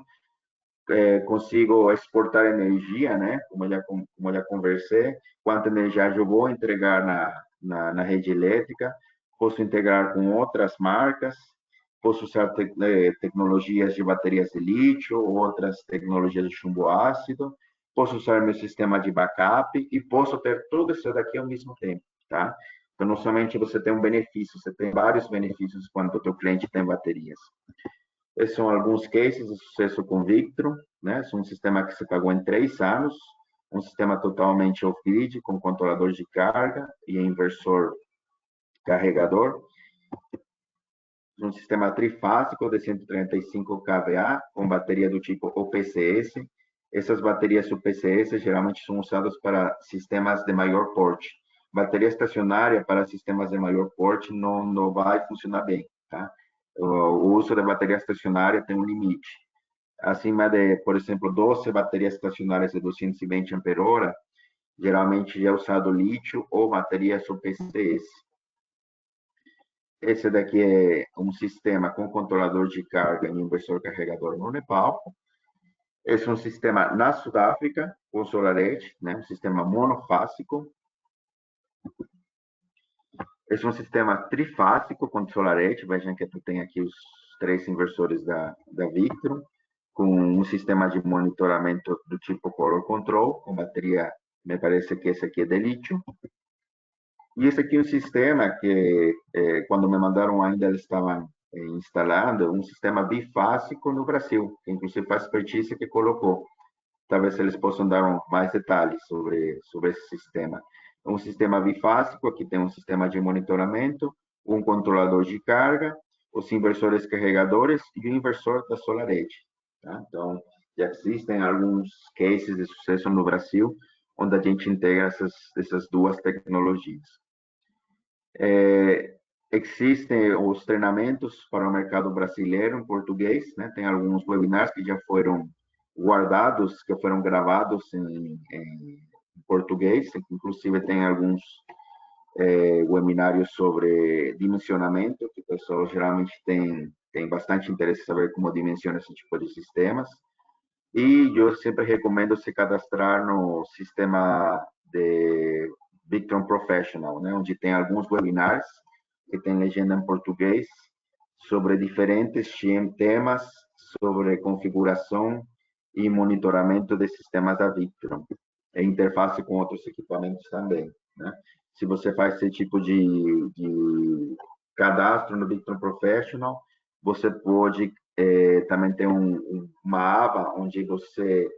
Consigo exportar energia, né? Como já conversei, quanta energia eu vou entregar na rede elétrica, posso integrar com outras marcas, posso usar tecnologias de baterias de lítio, outras tecnologias de chumbo ácido, posso usar meu sistema de backup e posso ter tudo isso daqui ao mesmo tempo, tá? Então, não somente você tem um benefício, você tem vários benefícios quando o teu cliente tem baterias. Esses são alguns cases de sucesso com Victron, né? É um sistema que se pagou em 3 anos, um sistema totalmente off-grid, com controlador de carga e inversor carregador, um sistema trifásico de 135 kVA, com bateria do tipo OPCS. Essas baterias UPCS geralmente são usadas para sistemas de maior porte. Bateria estacionária para sistemas de maior porte não vai funcionar bem, tá? O uso da bateria estacionária tem um limite. Acima de, por exemplo, 12 baterias estacionárias de 220 Ah, geralmente é usado lítio ou baterias UPCS. Esse daqui é um sistema com controlador de carga e inversor carregador no Nepal. Esse é um sistema na Sudáfrica, com SolarEdge, né? Um sistema monofásico. Esse é um sistema trifásico com SolarEdge. Vejam que tu tem aqui os 3 inversores da Victron, com um sistema de monitoramento do tipo Color Control, com bateria, me parece que esse aqui é de lítio. E esse aqui é um sistema que, quando me mandaram ainda, eles estavam instalando um sistema bifásico no Brasil, que inclusive faz expertise que colocou. Talvez eles possam dar mais detalhes sobre esse sistema. Um sistema bifásico, aqui tem um sistema de monitoramento, um controlador de carga, os inversores carregadores e o inversor da SolarEdge. Tá? Então, já existem alguns cases de sucesso no Brasil, onde a gente integra essas duas tecnologias. Existem os treinamentos para o mercado brasileiro em português, né? Tem alguns webinars que já foram guardados, que foram gravados em português, inclusive tem alguns webinários sobre dimensionamento, que o pessoal geralmente tem bastante interesse em saber como dimensiona esse tipo de sistemas. E eu sempre recomendo se cadastrar no sistema de Victron Professional, né, onde tem alguns webinars que tem legenda em português sobre diferentes temas sobre configuração e monitoramento de sistemas da Victron, e interface com outros equipamentos também, né? Se você faz esse tipo de cadastro no Victron Professional, você pode também ter uma aba onde você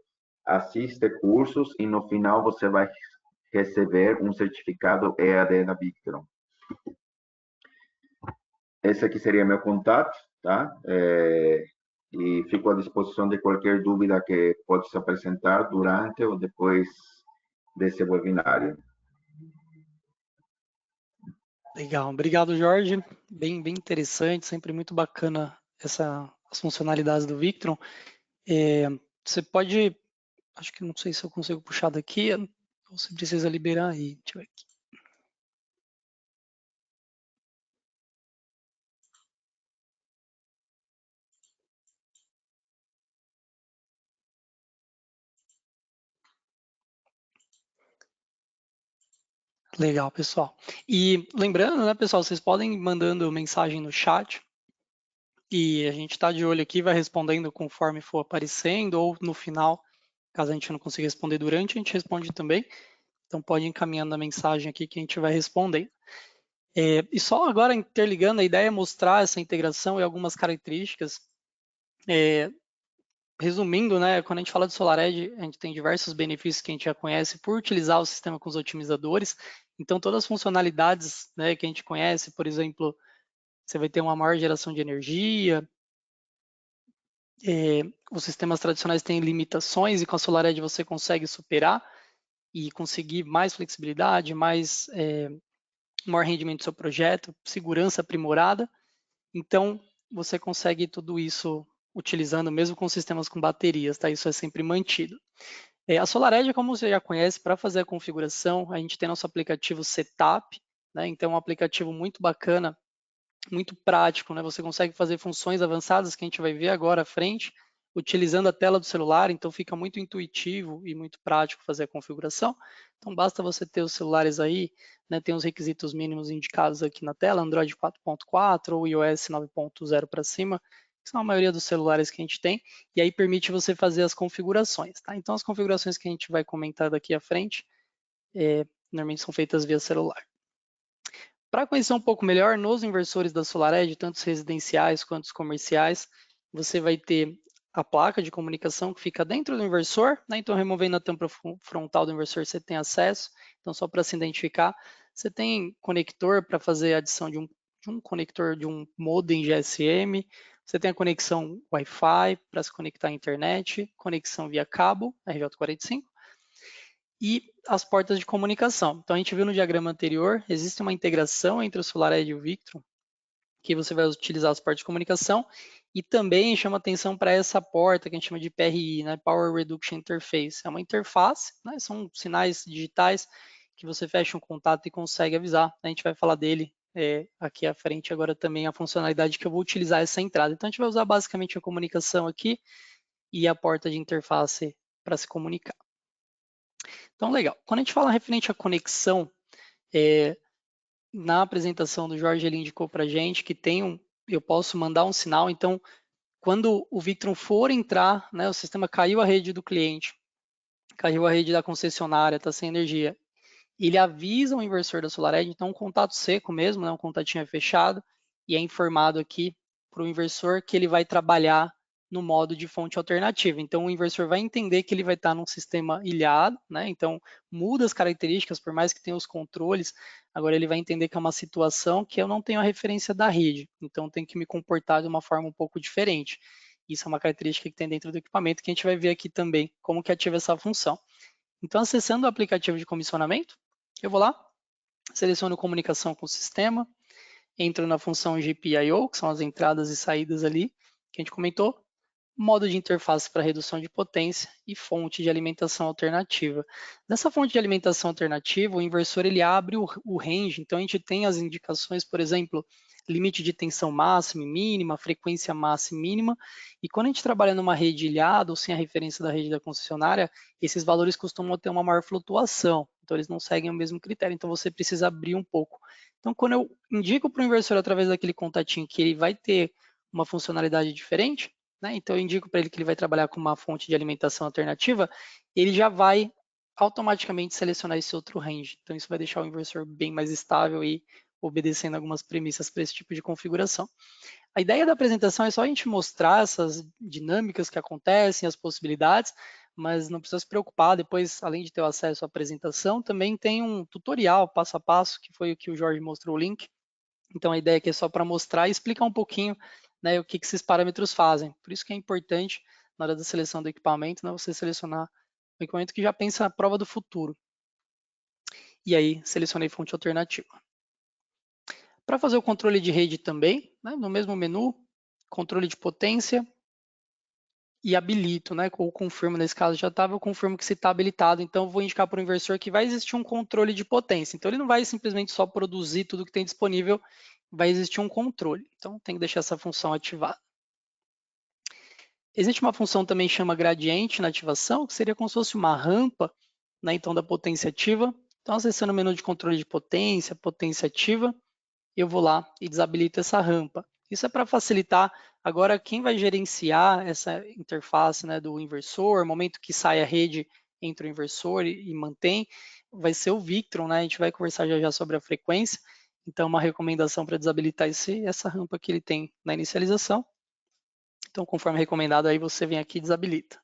assiste cursos e no final você vai receber um certificado EAD da Victron. Esse aqui seria meu contato, tá? E fico à disposição de qualquer dúvida que pode se apresentar durante ou depois desse webinário. Legal, obrigado, Jorge. Bem interessante, sempre muito bacana as funcionalidades do Victron. Você pode, acho que não sei se eu consigo puxar daqui, ou você precisa liberar aí. Deixa eu ver aqui. Legal, pessoal. E lembrando, né, pessoal, vocês podem ir mandando mensagem no chat e a gente está de olho aqui, vai respondendo conforme for aparecendo ou no final, caso a gente não consiga responder durante, a gente responde também. Então pode ir encaminhando a mensagem aqui que a gente vai respondendo. E só agora interligando, a ideia é mostrar essa integração e algumas características. Resumindo, né, quando a gente fala de SolarEdge, a gente tem diversos benefícios que a gente já conhece por utilizar o sistema com os otimizadores. Então, todas as funcionalidades, né, que a gente conhece, por exemplo, você vai ter uma maior geração de energia. Os sistemas tradicionais têm limitações e com a SolarEdge você consegue superar e conseguir mais flexibilidade, mais maior rendimento do seu projeto, segurança aprimorada. Então, você consegue tudo isso utilizando mesmo com sistemas com baterias, tá? Isso é sempre mantido. A SolarEdge, como você já conhece, para fazer a configuração, a gente tem nosso aplicativo Setup, né? Então, é um aplicativo muito bacana, muito prático, né? Você consegue fazer funções avançadas que a gente vai ver agora à frente, utilizando a tela do celular, então fica muito intuitivo e muito prático fazer a configuração. Então basta você ter os celulares aí, né? Tem os requisitos mínimos indicados aqui na tela, Android 4.4 ou iOS 9.0 para cima, que são a maioria dos celulares que a gente tem, e aí permite você fazer as configurações, tá? Então as configurações que a gente vai comentar daqui à frente, normalmente são feitas via celular. Para conhecer um pouco melhor, nos inversores da SolarEdge, tanto os residenciais quanto os comerciais, você vai ter a placa de comunicação que fica dentro do inversor, né? Então, removendo a tampa frontal do inversor, você tem acesso. Então, só para se identificar, você tem conector para fazer a adição de um conector de um modem GSM, você tem a conexão Wi-Fi para se conectar à internet, conexão via cabo, RJ45, e as portas de comunicação. Então, a gente viu no diagrama anterior, existe uma integração entre o SolarEdge e o Victron, que você vai utilizar as portas de comunicação, e também chama atenção para essa porta que a gente chama de PRI, né, Power Reduction Interface. É uma interface, né, são sinais digitais que você fecha um contato e consegue avisar. A gente vai falar dele aqui à frente agora também, a funcionalidade que eu vou utilizar essa entrada. Então, a gente vai usar basicamente a comunicação aqui e a porta de interface para se comunicar. Então, legal. Quando a gente fala referente à conexão, na apresentação do Jorge, ele indicou para a gente que eu posso mandar um sinal. Então, quando o Victron for entrar, né, o sistema caiu a rede do cliente, caiu a rede da concessionária, está sem energia, ele avisa o inversor da SolarEdge, então um contato seco mesmo, né, um contatinho fechado, e é informado aqui para o inversor que ele vai trabalhar no modo de fonte alternativa. Então, o inversor vai entender que ele vai estar num sistema ilhado, né? Então, muda as características, por mais que tenha os controles, agora ele vai entender que é uma situação que eu não tenho a referência da rede, então tem que me comportar de uma forma um pouco diferente. Isso é uma característica que tem dentro do equipamento, que a gente vai ver aqui também, como que ativa essa função. Então, acessando o aplicativo de comissionamento, eu vou lá, seleciono comunicação com o sistema, entro na função GPIO, que são as entradas e saídas ali, que a gente comentou, modo de interface para redução de potência e fonte de alimentação alternativa. Nessa fonte de alimentação alternativa, o inversor ele abre o range, então a gente tem as indicações, por exemplo, limite de tensão máxima e mínima, frequência máxima e mínima, e quando a gente trabalha numa rede ilhada ou sem a referência da rede da concessionária, esses valores costumam ter uma maior flutuação, então eles não seguem o mesmo critério, então você precisa abrir um pouco. Então, quando eu indico para o inversor através daquele contatinho que ele vai ter uma funcionalidade diferente, né? Então, eu indico para ele que ele vai trabalhar com uma fonte de alimentação alternativa, ele já vai automaticamente selecionar esse outro range. Então, isso vai deixar o inversor bem mais estável e obedecendo algumas premissas para esse tipo de configuração. A ideia da apresentação é só a gente mostrar essas dinâmicas que acontecem, as possibilidades, mas não precisa se preocupar, depois, além de ter o acesso à apresentação, também tem um tutorial passo a passo, que foi o que o Jorge mostrou o link. Então, a ideia aqui é só para mostrar e explicar um pouquinho, né, o que esses parâmetros fazem. Por isso que é importante, na hora da seleção do equipamento, né, você selecionar um equipamento que já pensa na prova do futuro. E aí, selecionei fonte alternativa. Para fazer o controle de rede também, né, no mesmo menu, controle de potência, e habilito, né, ou confirmo, nesse caso já estava, eu confirmo que se está habilitado, então vou indicar para o inversor que vai existir um controle de potência. Então, ele não vai simplesmente só produzir tudo que tem disponível, vai existir um controle. Então, tem que deixar essa função ativada. Existe uma função também que chama gradiente na ativação, que seria como se fosse uma rampa, né, então, da potência ativa. Então, acessando o menu de controle de potência, potência ativa, eu vou lá e desabilito essa rampa. Isso é para facilitar. Agora, quem vai gerenciar essa interface, né, do inversor, no momento que sai a rede entre o inversor e mantém, vai ser o Victron, né? A gente vai conversar já sobre a frequência. Então, uma recomendação para desabilitar essa rampa que ele tem na inicialização. Então, conforme recomendado, aí você vem aqui e desabilita.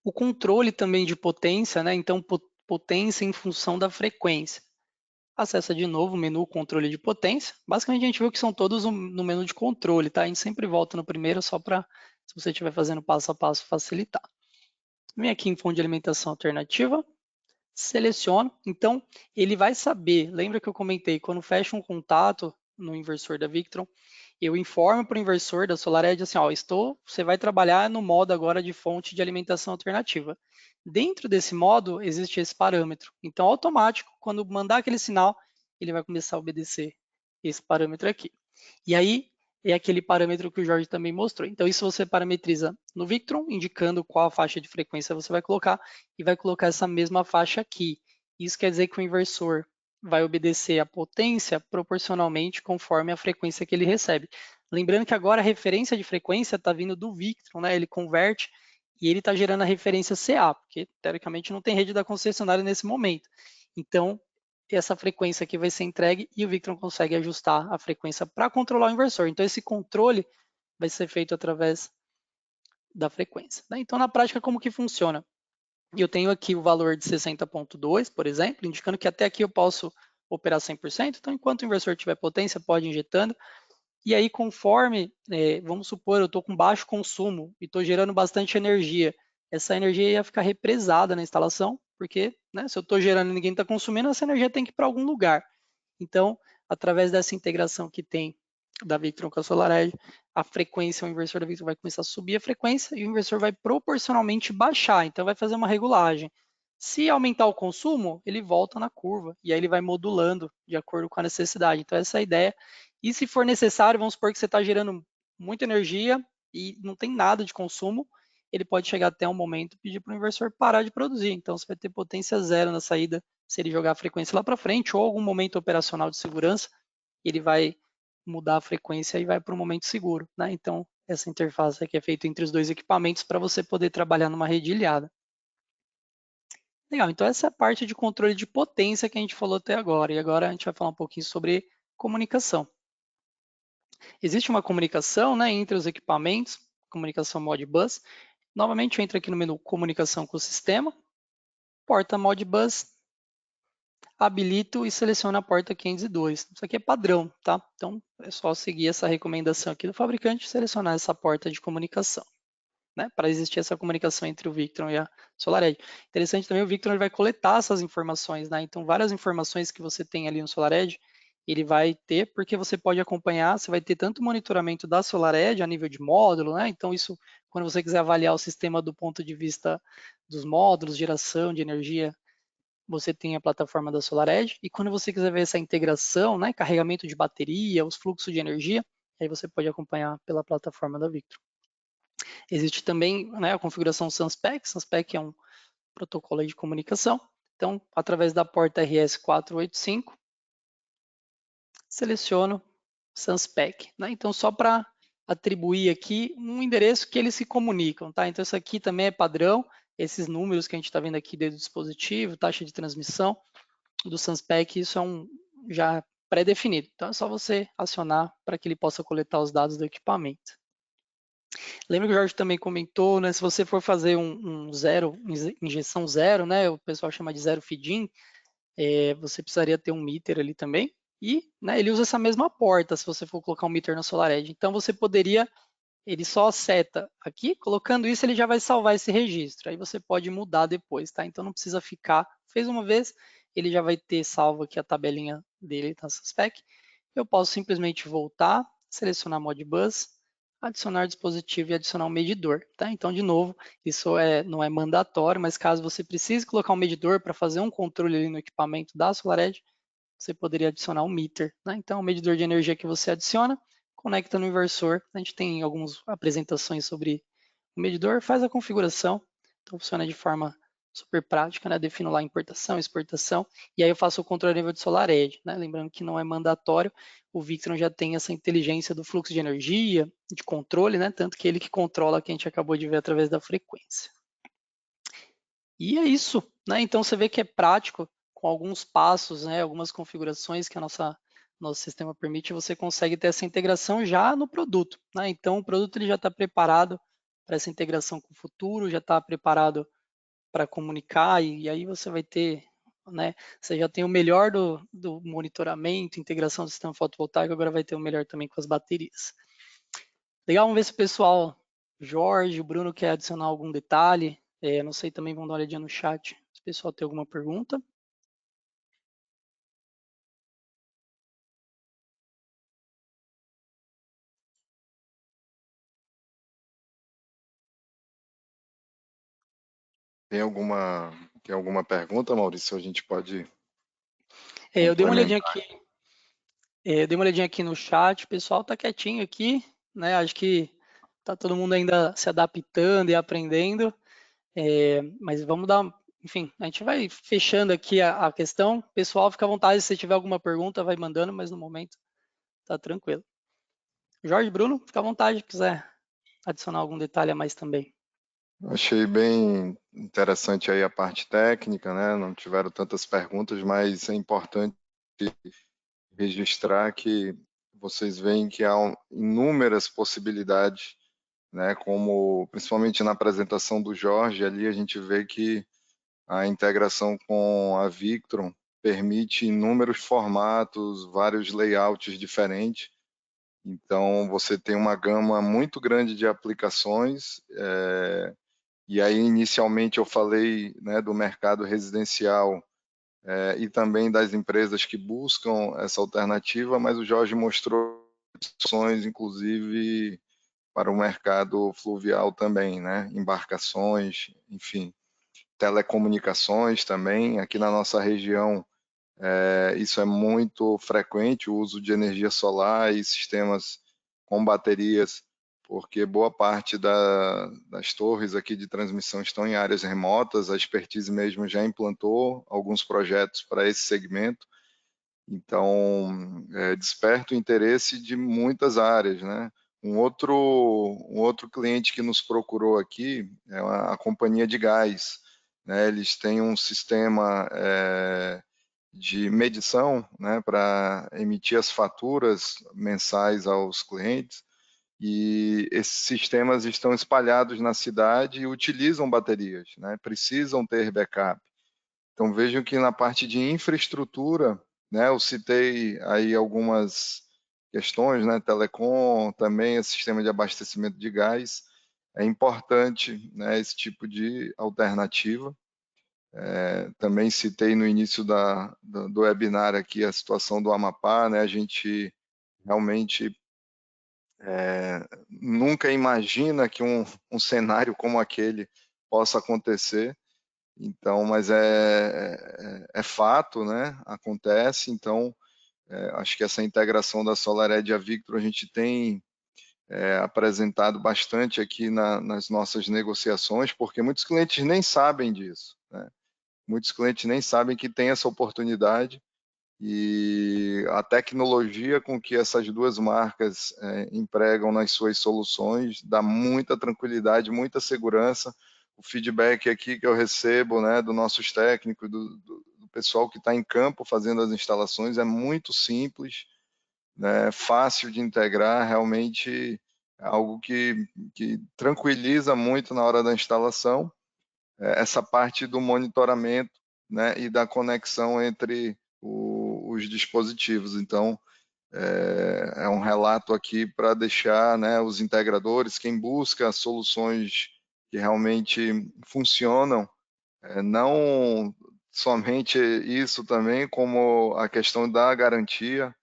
O controle também de potência, né? Então, potência em função da frequência. Acessa de novo o menu controle de potência. Basicamente, a gente viu que são todos no menu de controle, tá? A gente sempre volta no primeiro só para, se você estiver fazendo passo a passo, facilitar. Vem aqui em fonte de alimentação alternativa, seleciono. Então, ele vai saber, lembra que eu comentei, quando fecha um contato no inversor da Victron, eu informo para o inversor da SolarEdge assim, ó, você vai trabalhar no modo agora de fonte de alimentação alternativa. Dentro desse modo, existe esse parâmetro. Então, automático, quando mandar aquele sinal, ele vai começar a obedecer esse parâmetro aqui. E aí, é aquele parâmetro que o Jorge também mostrou. Então, isso você parametriza no Victron, indicando qual faixa de frequência você vai colocar, e vai colocar essa mesma faixa aqui. Isso quer dizer que o inversor vai obedecer a potência proporcionalmente conforme a frequência que ele recebe. Lembrando que agora a referência de frequência está vindo do Victron, né? Ele converte e ele está gerando a referência CA, porque teoricamente não tem rede da concessionária nesse momento. Então, essa frequência aqui vai ser entregue e o Victron consegue ajustar a frequência para controlar o inversor. Então, esse controle vai ser feito através da frequência. Né? Então, na prática, como que funciona? Eu tenho aqui o valor de 60.2, por exemplo, indicando que até aqui eu posso operar 100%. Então, enquanto o inversor tiver potência, pode ir injetando. E aí, conforme, vamos supor, eu estou com baixo consumo e estou gerando bastante energia, essa energia ia ficar represada na instalação, porque né, se eu estou gerando e ninguém está consumindo, essa energia tem que ir para algum lugar. Então, através dessa integração que tem da Victron com a SolarEdge, a frequência, o inversor da Victron vai começar a subir a frequência e o inversor vai proporcionalmente baixar, então vai fazer uma regulagem. Se aumentar o consumo, ele volta na curva e aí ele vai modulando de acordo com a necessidade. Então, essa é a ideia. E se for necessário, vamos supor que você está gerando muita energia e não tem nada de consumo, ele pode chegar até um momento e pedir para o inversor parar de produzir. Então, você vai ter potência zero na saída se ele jogar a frequência lá para frente ou algum momento operacional de segurança, ele vai mudar a frequência e vai para um momento seguro. Né? Então, essa interface aqui é feita entre os dois equipamentos para você poder trabalhar numa rede ilhada. Legal, então essa é a parte de controle de potência que a gente falou até agora. E agora a gente vai falar um pouquinho sobre comunicação. Existe uma comunicação né, entre os equipamentos, comunicação Modbus. Novamente, eu entro aqui no menu Comunicação com o Sistema, porta Modbus, habilito e seleciono a porta 502. Isso aqui é padrão, tá? Então, é só seguir essa recomendação aqui do fabricante e selecionar essa porta de comunicação, né? Para existir essa comunicação entre o Victron e a SolarEdge. Interessante também, o Victron ele vai coletar essas informações, né? Então, várias informações que você tem ali no SolarEdge, ele vai ter, porque você pode acompanhar, você vai ter tanto monitoramento da SolarEdge a nível de módulo, né? Então, isso, quando você quiser avaliar o sistema do ponto de vista dos módulos, geração de energia, você tem a plataforma da SolarEdge, e quando você quiser ver essa integração, né, carregamento de bateria, os fluxos de energia, aí você pode acompanhar pela plataforma da Victron. Existe também né, a configuração SunSpec. SunSpec é um protocolo de comunicação. Então, através da porta RS485, seleciono SunSpec. Né? Então, só para atribuir aqui um endereço que eles se comunicam. Tá? Então, isso aqui também é padrão. Esses números que a gente está vendo aqui dentro do dispositivo, taxa de transmissão do SunSpec, isso é já pré-definido. Então, é só você acionar para que ele possa coletar os dados do equipamento. Lembra que o Jorge também comentou, né? Se você for fazer um zero, injeção zero, né? O pessoal chama de zero feed-in, você precisaria ter um meter ali também. E né, ele usa essa mesma porta se você for colocar um meter na SolarEdge. Então você poderia, ele só seta aqui, colocando isso ele já vai salvar esse registro. Aí você pode mudar depois, tá? Então não precisa ficar, fez uma vez, ele já vai ter salvo aqui a tabelinha dele na spec. Eu posso simplesmente voltar, selecionar Modbus, adicionar dispositivo e adicionar um medidor. Tá? Então, de novo, isso não é mandatório, mas caso você precise colocar um medidor para fazer um controle ali no equipamento da SolarEdge, você poderia adicionar um meter. Né? Então, o medidor de energia que você adiciona, conecta no inversor. A gente tem algumas apresentações sobre o medidor, faz a configuração. Então, funciona de forma super prática, né? Defino lá importação, exportação, e aí eu faço o controle a nível de SolarEdge, né? Lembrando que não é mandatório, o Victron já tem essa inteligência do fluxo de energia, de controle, né? Tanto que ele que controla que a gente acabou de ver através da frequência. E é isso, né? Então você vê que é prático, com alguns passos, né? Algumas configurações que nosso sistema permite, você consegue ter essa integração já no produto, né? Então o produto ele já está preparado para essa integração com o futuro, já está preparado para comunicar, e aí você vai ter, né? Você já tem o melhor do monitoramento, integração do sistema fotovoltaico, agora vai ter o melhor também com as baterias. Legal, vamos ver se o pessoal, Jorge, o Bruno, quer adicionar algum detalhe. Não sei também, vamos dar uma olhadinha no chat. Se o pessoal tem alguma pergunta. Tem alguma pergunta, Maurício? A gente pode Eu dei uma olhadinha complementar. aqui. Eu dei uma olhadinha aqui no chat, o pessoal tá quietinho aqui, né? Acho que tá todo mundo ainda se adaptando e aprendendo. Mas vamos dar, enfim, a gente vai fechando aqui a questão. Pessoal, fica à vontade, se tiver alguma pergunta, vai mandando, mas no momento tá tranquilo. Jorge, Bruno, fica à vontade, se quiser adicionar algum detalhe a mais também. Achei bem interessante aí a parte técnica, né? Não tiveram tantas perguntas, mas é importante registrar que vocês veem que há inúmeras possibilidades, né? Como principalmente na apresentação do Jorge, ali a gente vê que a integração com a Victron permite inúmeros formatos, vários layouts diferentes. Então, você tem uma gama muito grande de aplicações. E aí, inicialmente, eu falei, né, do mercado residencial e também das empresas que buscam essa alternativa, mas o Jorge mostrou opções, inclusive, para o mercado fluvial também, né? Embarcações, enfim, telecomunicações também. Aqui na nossa região, isso é muito frequente, o uso de energia solar e sistemas com baterias, porque boa parte das torres aqui de transmissão estão em áreas remotas, a Expertise mesmo já implantou alguns projetos para esse segmento, então desperta o interesse de muitas áreas, né? Um outro cliente que nos procurou aqui é a companhia de gás, né? Eles têm um sistema de medição, né, para emitir as faturas mensais aos clientes, e esses sistemas estão espalhados na cidade e utilizam baterias, né, precisam ter backup. Então vejam que na parte de infraestrutura, né, eu citei aí algumas questões, né, telecom, também esse sistema de abastecimento de gás, é importante, né, esse tipo de alternativa. Também citei no início do webinar aqui a situação do Amapá, né? A gente realmente nunca imagina que um cenário como aquele possa acontecer. Então, mas é fato, né? Acontece. Então, acho que essa integração da SolarEdge e a Victron a gente tem apresentado bastante aqui nas nossas negociações, porque muitos clientes nem sabem disso, né? Muitos clientes nem sabem que tem essa oportunidade, e a tecnologia com que essas duas marcas empregam nas suas soluções dá muita tranquilidade, muita segurança. O feedback aqui que eu recebo, né, dos nossos técnicos, do pessoal que está em campo fazendo as instalações, é muito simples, né, fácil de integrar, realmente é algo que tranquiliza muito na hora da instalação. Essa parte do monitoramento, né, e da conexão entre os dispositivos. Então, é um relato aqui para deixar, né, os integradores, quem busca soluções que realmente funcionam, não somente isso também, como a questão da garantia,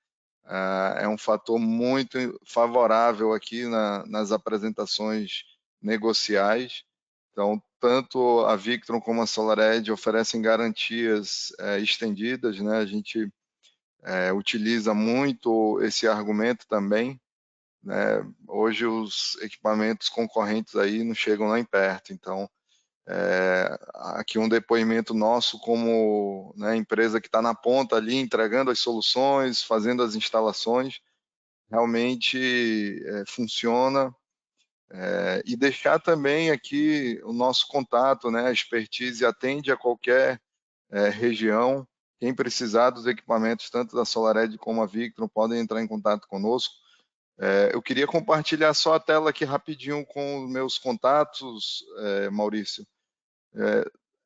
é um fator muito favorável aqui nas apresentações negociais. Então, tanto a Victron como a SolarEdge oferecem garantias estendidas, né? A gente utiliza muito esse argumento também, né? Hoje os equipamentos concorrentes aí não chegam nem perto. Então, aqui um depoimento nosso como, né, empresa que está na ponta ali, entregando as soluções, fazendo as instalações, realmente funciona. E deixar também aqui o nosso contato, né? A Expertise atende a qualquer região. Quem precisar dos equipamentos, tanto da SolarEdge como a Victron, podem entrar em contato conosco. Eu queria compartilhar só a tela aqui rapidinho com os meus contatos, Maurício.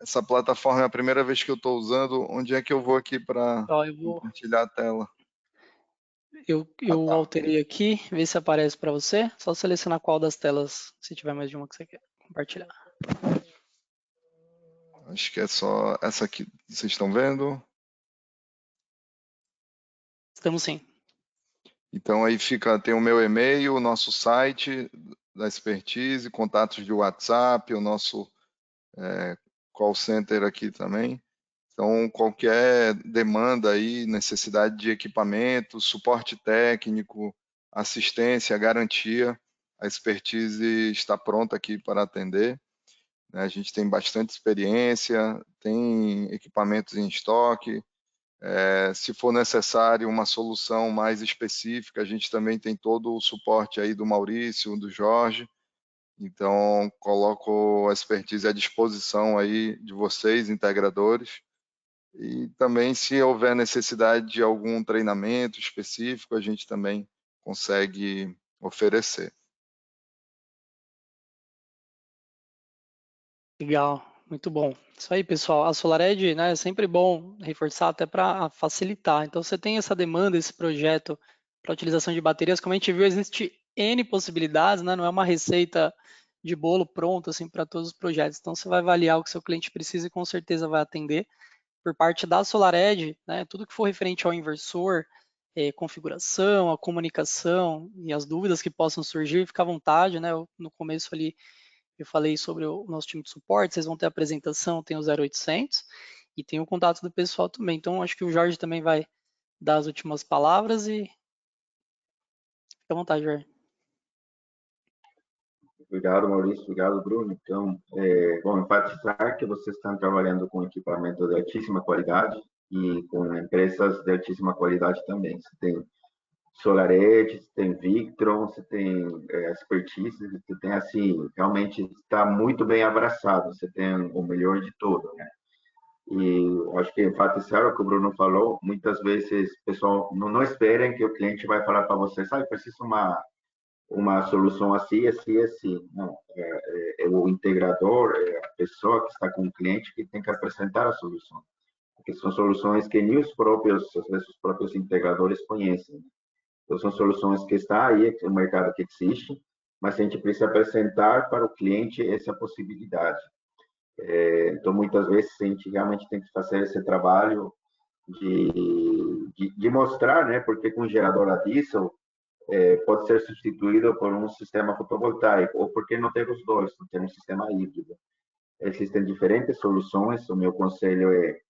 Essa plataforma é a primeira vez que eu estou usando. Onde é que eu vou aqui para compartilhar a tela? Eu alterei aqui, ver se aparece para você. Só selecionar qual das telas, se tiver mais de uma que você quer compartilhar. Acho que é só essa aqui. Vocês estão vendo? Estamos sim. Então aí tem o meu e-mail, o nosso site da Expertise, contatos de WhatsApp, o nosso call center aqui também. Então qualquer demanda aí, necessidade de equipamento, suporte técnico, assistência, garantia, a Expertise está pronta aqui para atender. A gente tem bastante experiência, tem equipamentos em estoque. Se for necessário uma solução mais específica, a gente também tem todo o suporte aí do Maurício, do Jorge. Então, coloco a expertise à disposição aí de vocês, integradores. E também, se houver necessidade de algum treinamento específico, a gente também consegue oferecer. Legal, muito bom. Isso aí, pessoal. A SolarEdge, né, é sempre bom reforçar até para facilitar. Então, você tem essa demanda, esse projeto para utilização de baterias, como a gente viu, existe N possibilidades, né? Não é uma receita de bolo pronta assim para todos os projetos. Então, você vai avaliar o que seu cliente precisa e com certeza vai atender. Por parte da SolarEdge, né, tudo que for referente ao inversor, configuração, a comunicação e as dúvidas que possam surgir, fica à vontade, né? No começo ali eu falei sobre o nosso time de suporte, vocês vão ter a apresentação, tem o 0800 e tem o contato do pessoal também. Então, acho que o Jorge também vai dar as últimas palavras e fica à vontade, Jorge. Obrigado, Maurício. Obrigado, Bruno. Então, bom, enfatizar que vocês estão trabalhando com equipamento de altíssima qualidade e com empresas de altíssima qualidade também. Você tem SolarEdge, você tem Victron, você tem Expertise, você tem, assim, realmente está muito bem abraçado, você tem o melhor de tudo, né? E acho que enfatizar o que o Bruno falou, muitas vezes, pessoal, não esperem que o cliente vai falar para você, sabe, preciso uma solução assim, assim, assim. Não, é o integrador, é a pessoa que está com o cliente que tem que apresentar a solução, porque são soluções que nem às vezes os próprios integradores conhecem. Então, são soluções que estão aí, no mercado que existe, mas a gente precisa apresentar para o cliente essa possibilidade. Então, muitas vezes, a gente realmente tem que fazer esse trabalho de mostrar, né, porque com gerador a diesel pode ser substituído por um sistema fotovoltaico, ou por que não ter os dois, não ter um sistema híbrido. Existem diferentes soluções, o meu conselho é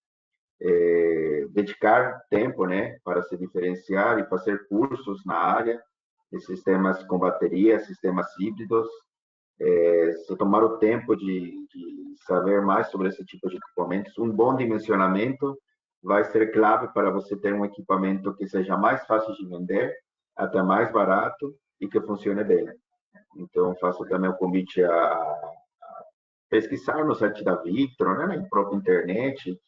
dedicar tempo, né, para se diferenciar e fazer cursos na área de sistemas com bateria, sistemas híbridos, se tomar o tempo de saber mais sobre esse tipo de equipamentos. Um bom dimensionamento vai ser clave para você ter um equipamento que seja mais fácil de vender, até mais barato e que funcione bem. Então, faço também o convite a pesquisar no site da Victron, né, na própria internet,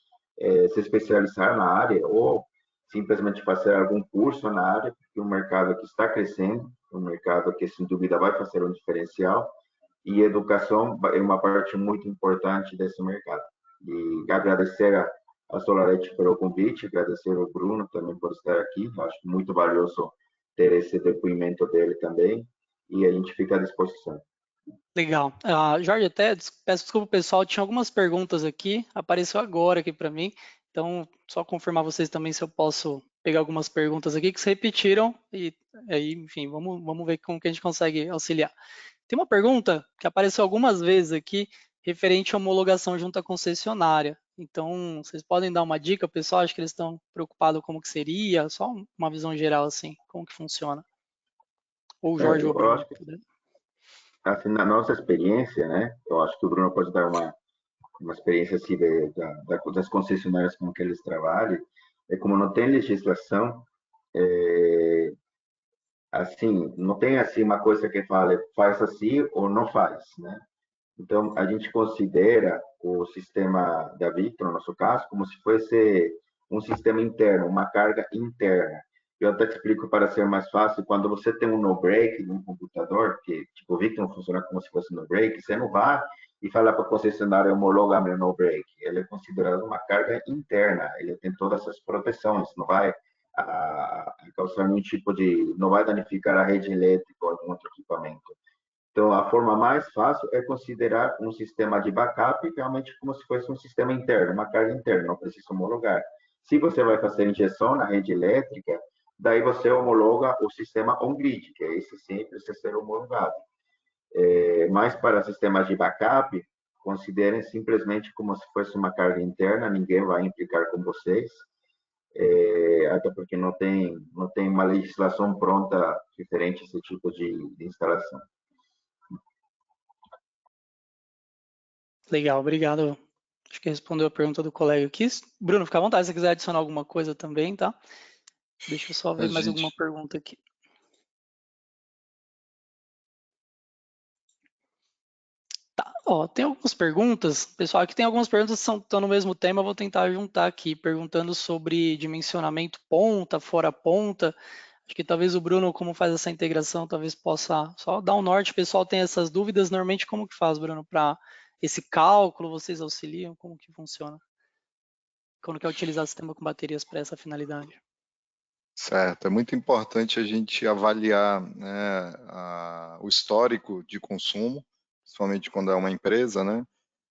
se especializar na área ou simplesmente fazer algum curso na área, porque o mercado que está crescendo, um mercado que, sem dúvida, vai fazer um diferencial, e educação é uma parte muito importante desse mercado. E agradecer a SolarEdge pelo convite, agradecer ao Bruno também por estar aqui, acho muito valioso ter esse depoimento dele também, e a gente fica à disposição. Legal. Jorge, até peço desculpa, pessoal, tinha algumas perguntas aqui, apareceu agora aqui para mim, então só confirmar vocês também se eu posso pegar algumas perguntas aqui que se repetiram e aí, enfim, vamos ver como que a gente consegue auxiliar. Tem uma pergunta que apareceu algumas vezes aqui referente à homologação junto à concessionária. Então, vocês podem dar uma dica, pessoal? Acho que eles estão preocupados como que seria, só uma visão geral assim, como que funciona. Ou o Jorge ou o Eu Bruno. acho que, assim, na nossa experiência, né, eu acho que o Bruno pode dar uma experiência assim das concessionárias com que eles trabalham, como não tem legislação, assim, não tem assim uma coisa que fale faz assim ou não faz, né? Então, a gente considera o sistema da Victron, no nosso caso, como se fosse um sistema interno, uma carga interna. Eu até te explico para ser mais fácil, quando você tem um no-break num computador, que tipo, o Victron funciona como se fosse no-break, você não vai e fala para a concessionária homologar meu no-break. Ele é considerado uma carga interna, ele tem todas essas proteções, não vai causar nenhum tipo de... não vai danificar a rede elétrica ou algum outro equipamento. Então, a forma mais fácil é considerar um sistema de backup realmente como se fosse um sistema interno, uma carga interna, não precisa homologar. Se você vai fazer injeção na rede elétrica, daí você homologa o sistema on-grid, que é esse sim precisa ser homologado. Mas para sistemas de backup, considerem simplesmente como se fosse uma carga interna, ninguém vai implicar com vocês, até porque não tem uma legislação pronta referente a esse tipo de instalação. Legal, obrigado. Acho que respondeu a pergunta do colega aqui. Bruno, fica à vontade se você quiser adicionar alguma coisa também, tá? Deixa eu só ver mais alguma pergunta aqui. Tá, ó, tem algumas perguntas. Pessoal, aqui tem algumas perguntas que estão no mesmo tema, eu vou tentar juntar aqui, perguntando sobre dimensionamento ponta, fora ponta. Acho que talvez o Bruno, como faz essa integração, talvez possa só dar um norte. O pessoal tem essas dúvidas, normalmente como que faz, Bruno, para esse cálculo, vocês auxiliam? Como que funciona? Quando quer utilizar o sistema com baterias para essa finalidade? Certo, é muito importante a gente avaliar, né, o histórico de consumo, principalmente quando é uma empresa, né?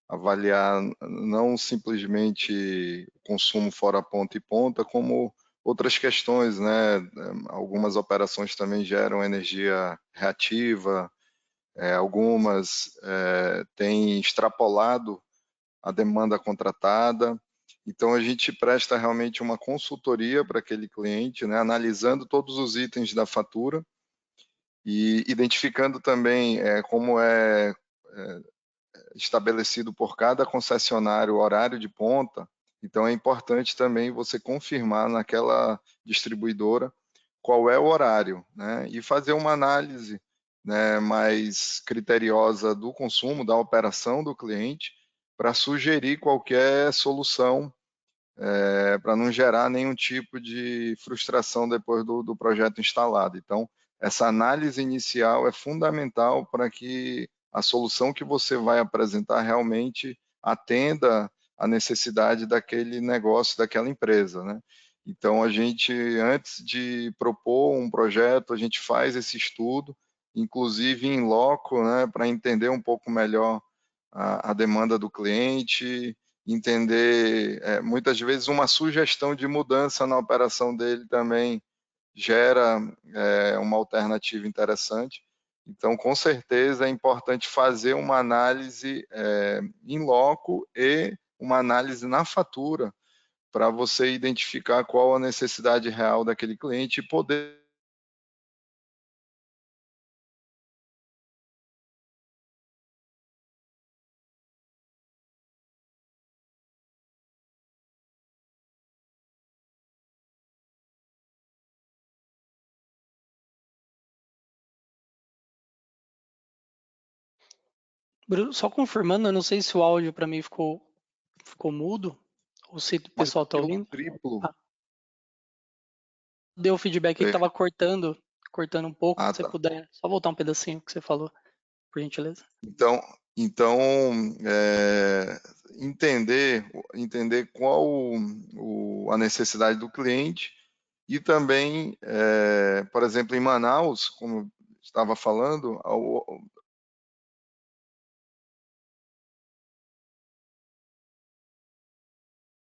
Avaliar não simplesmente o consumo fora ponta e ponta, como outras questões, né? Algumas operações também geram energia reativa, algumas têm extrapolado a demanda contratada. Então, a gente presta realmente uma consultoria para aquele cliente, né, analisando todos os itens da fatura e identificando também como é estabelecido por cada concessionário o horário de ponta. Então, é importante também você confirmar naquela distribuidora qual é o horário, né, e fazer uma análise, né, mais criteriosa do consumo, da operação do cliente, para sugerir qualquer solução, para não gerar nenhum tipo de frustração depois do projeto instalado. Então, essa análise inicial é fundamental para que a solução que você vai apresentar realmente atenda à necessidade daquele negócio, daquela empresa, né? Então, a gente, antes de propor um projeto, a gente faz esse estudo, inclusive em loco, né, para entender um pouco melhor a demanda do cliente, entender, muitas vezes uma sugestão de mudança na operação dele também gera uma alternativa interessante. Então, com certeza, é importante fazer uma análise em loco e uma análise na fatura para você identificar qual a necessidade real daquele cliente e poder. Bruno, só confirmando, eu não sei se o áudio para mim ficou mudo ou se o Mas pessoal está aqui o ouvindo. triplo. Ah, deu feedback que estava cortando um pouco. Ah, Se você tá. puder, só voltar um pedacinho que você falou, por gentileza. Então entender qual a necessidade do cliente e também, por exemplo, em Manaus, como estava falando,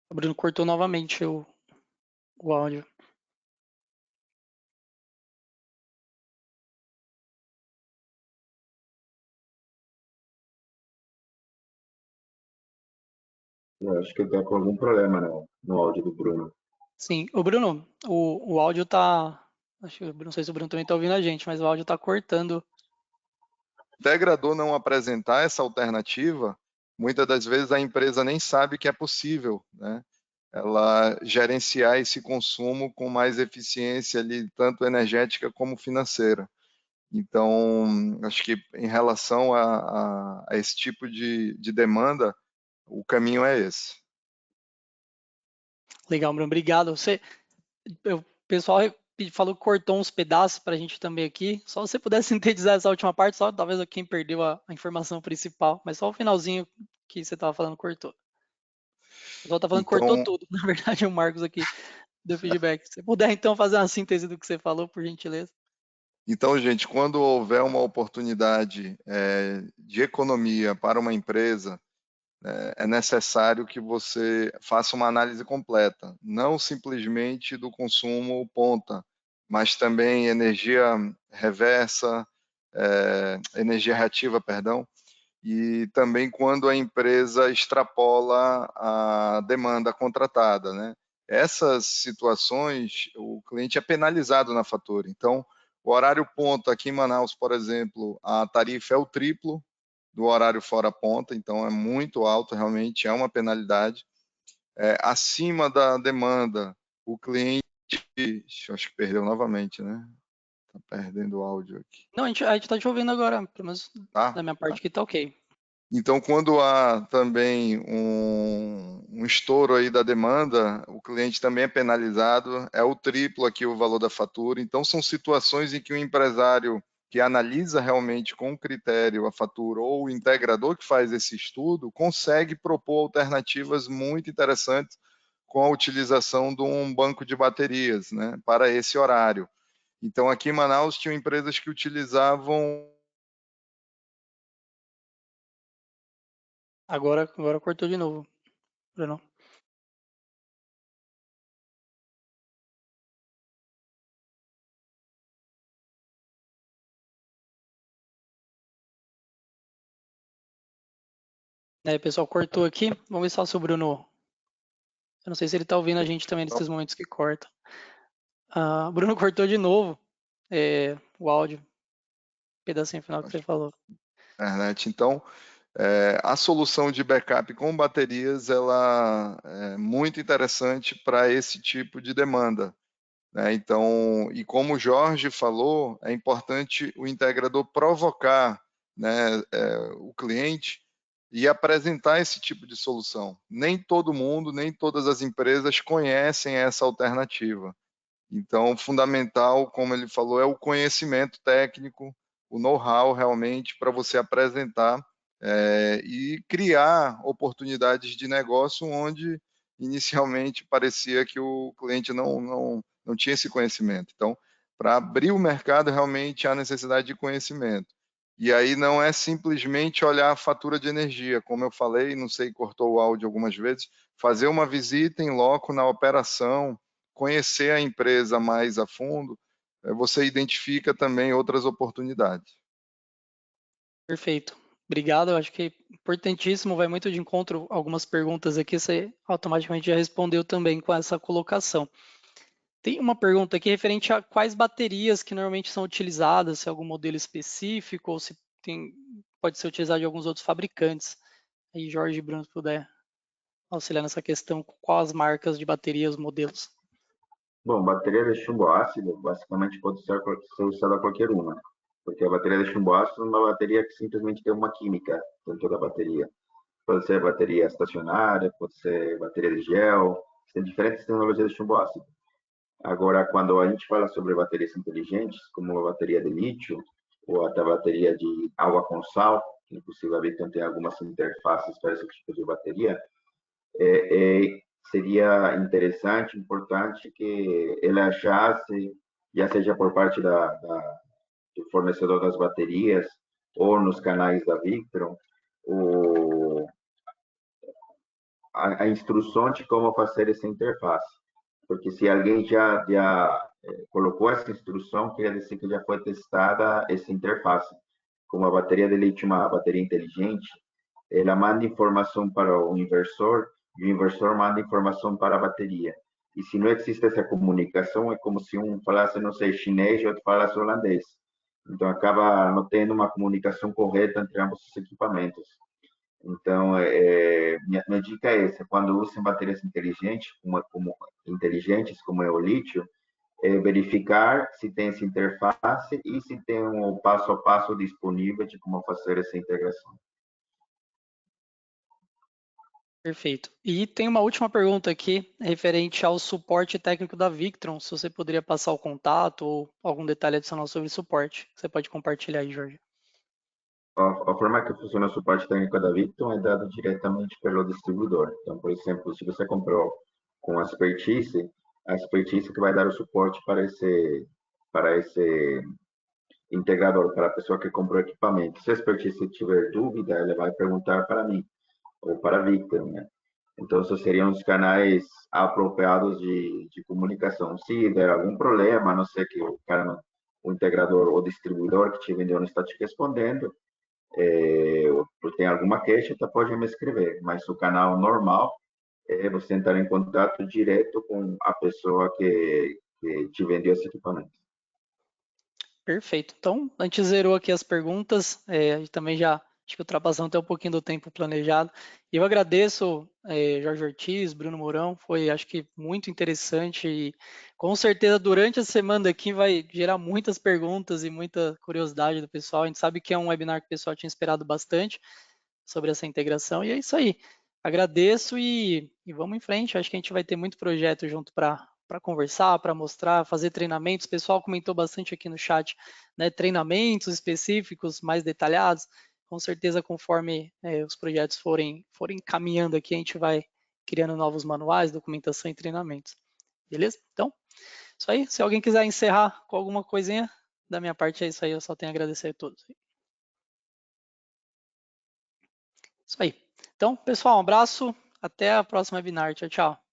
O Bruno cortou novamente o áudio. Eu acho que está com algum problema no áudio do Bruno. Sim, o Bruno, o áudio tá. Não sei se o Bruno também está ouvindo a gente, mas o áudio está cortando. o integrador não apresentar essa alternativa, muitas das vezes a empresa nem sabe que é possível, né? Ela gerenciar esse consumo com mais eficiência ali, tanto energética como financeira. Então, acho que em relação a esse tipo de demanda, o caminho é esse. Legal, Bruno, obrigado. O pessoal falou que cortou uns pedaços para a gente também aqui. Só se você pudesse sintetizar essa última parte, só talvez quem perdeu a informação principal, mas só o finalzinho que você estava falando cortou. O pessoal está falando que cortou Então, tudo. Na verdade, o Marcos aqui deu feedback. Se você puder, então, fazer uma síntese do que você falou, por gentileza. Então, gente, quando houver uma oportunidade de economia para uma empresa, é necessário que você faça uma análise completa, não simplesmente do consumo ponta, mas também energia reversa, energia reativa, perdão, e também quando a empresa extrapola a demanda contratada, né? Essas situações, o cliente é penalizado na fatura. Então, o horário ponta aqui em Manaus, por exemplo, a tarifa é o triplo do horário fora ponta, então é muito alto, realmente é uma penalidade. Acima da demanda, o cliente, acho que perdeu novamente, né? Tá perdendo o áudio aqui. Não, a gente tá te ouvindo agora, pelo menos Tá? da minha parte aqui tá ok. Então, quando há também um estouro aí da demanda, o cliente também é penalizado, é o triplo aqui o valor da fatura. Então, são situações em que o empresário que analisa realmente com critério a fatura ou o integrador que faz esse estudo consegue propor alternativas muito interessantes com a utilização de um banco de baterias, né, para esse horário. Então, aqui em Manaus, tinham empresas que utilizavam. Agora cortou de novo, Bruno. O pessoal cortou aqui. Vamos ver só se o Bruno. Eu não sei se ele tá ouvindo a gente também nesses momentos que corta. O Bruno cortou de novo o áudio, pedacinho final que você falou. Internet. Então, a solução de backup com baterias ela é muito interessante para esse tipo de demanda, né? Então, e como o Jorge falou, é importante o integrador provocar, né, o cliente e apresentar esse tipo de solução. Nem todo mundo, nem todas as empresas conhecem essa alternativa. Então, fundamental, como ele falou, é o conhecimento técnico, o know-how realmente para você apresentar e criar oportunidades de negócio onde inicialmente parecia que o cliente não tinha esse conhecimento. Então, para abrir o mercado, realmente há necessidade de conhecimento. E aí não é simplesmente olhar a fatura de energia, como eu falei, não sei, cortou o áudio algumas vezes, fazer uma visita em loco na operação, conhecer a empresa mais a fundo, você identifica também outras oportunidades. Perfeito. Obrigado. Eu acho que é importantíssimo, vai muito de encontro a algumas perguntas aqui, você automaticamente já respondeu também com essa colocação. Tem uma pergunta aqui referente a quais baterias que normalmente são utilizadas, se é algum modelo específico ou se pode ser utilizado de alguns outros fabricantes. Aí, Jorge e Bruno, se puder auxiliar nessa questão, quais marcas de baterias, os modelos. Bom, bateria de chumbo ácido basicamente pode ser usada qualquer uma, porque a bateria de chumbo ácido é uma bateria que simplesmente tem uma química dentro da bateria. Pode ser bateria estacionária, pode ser bateria de gel, tem diferentes tecnologias de chumbo ácido. Agora, quando a gente fala sobre baterias inteligentes, como a bateria de lítio ou até a bateria de água com sal, que inclusive a Victron tem algumas interfaces para esse tipo de bateria, seria interessante, importante que ele achasse, já seja por parte do fornecedor das baterias ou nos canais da Victron, a instrução de como fazer essa interface. Porque se alguém já colocou essa instrução, quer dizer que já foi testada essa interface. Como a bateria de lítio, uma bateria inteligente, ela manda informação para o inversor e o inversor manda informação para a bateria. E se não existe essa comunicação, é como se um falasse, não sei, chinês e outro falasse holandês. Então, acaba não tendo uma comunicação correta entre ambos os equipamentos. Então, minha dica é essa: quando usem baterias inteligentes, como é o lítio, verificar se tem essa interface e se tem um passo a passo disponível de como fazer essa integração. Perfeito. E tem uma última pergunta aqui, referente ao suporte técnico da Victron, se você poderia passar o contato ou algum detalhe adicional sobre o suporte. Você pode compartilhar aí, Jorge. A forma que funciona o suporte técnico da Victron é dado diretamente pelo distribuidor. Então, por exemplo, se você comprou com a expertise que vai dar o suporte para esse integrador, para a pessoa que comprou o equipamento. Se a expertise tiver dúvida, ela vai perguntar para mim ou para a Victor, né? Então, esses seriam os canais apropriados de comunicação. Se der algum problema, a não ser que o cara, o integrador ou distribuidor que te vendeu não está te respondendo, ou tem alguma queixa, você pode me escrever. Mas o canal normal é você entrar em contato direto com a pessoa que te vendeu esse equipamento. Perfeito. Então, a gente zerou aqui as perguntas, a gente também já acho que ultrapassamos até um pouquinho do tempo planejado. E eu agradeço, Jorge Ortiz, Bruno Mourão, foi acho que muito interessante e com certeza durante a semana aqui vai gerar muitas perguntas e muita curiosidade do pessoal. A gente sabe que é um webinar que o pessoal tinha esperado bastante sobre essa integração e é isso aí. Agradeço e vamos em frente. Acho que a gente vai ter muito projeto junto para conversar, para mostrar, fazer treinamentos. O pessoal comentou bastante aqui no chat, né, treinamentos específicos, mais detalhados. Com certeza, conforme os projetos forem caminhando aqui, a gente vai criando novos manuais, documentação e treinamentos. Beleza? Então, isso aí. Se alguém quiser encerrar com alguma coisinha, da minha parte é isso aí. Eu só tenho a agradecer a todos. Isso aí. Então, pessoal, um abraço. Até a próxima webinar. Tchau, tchau.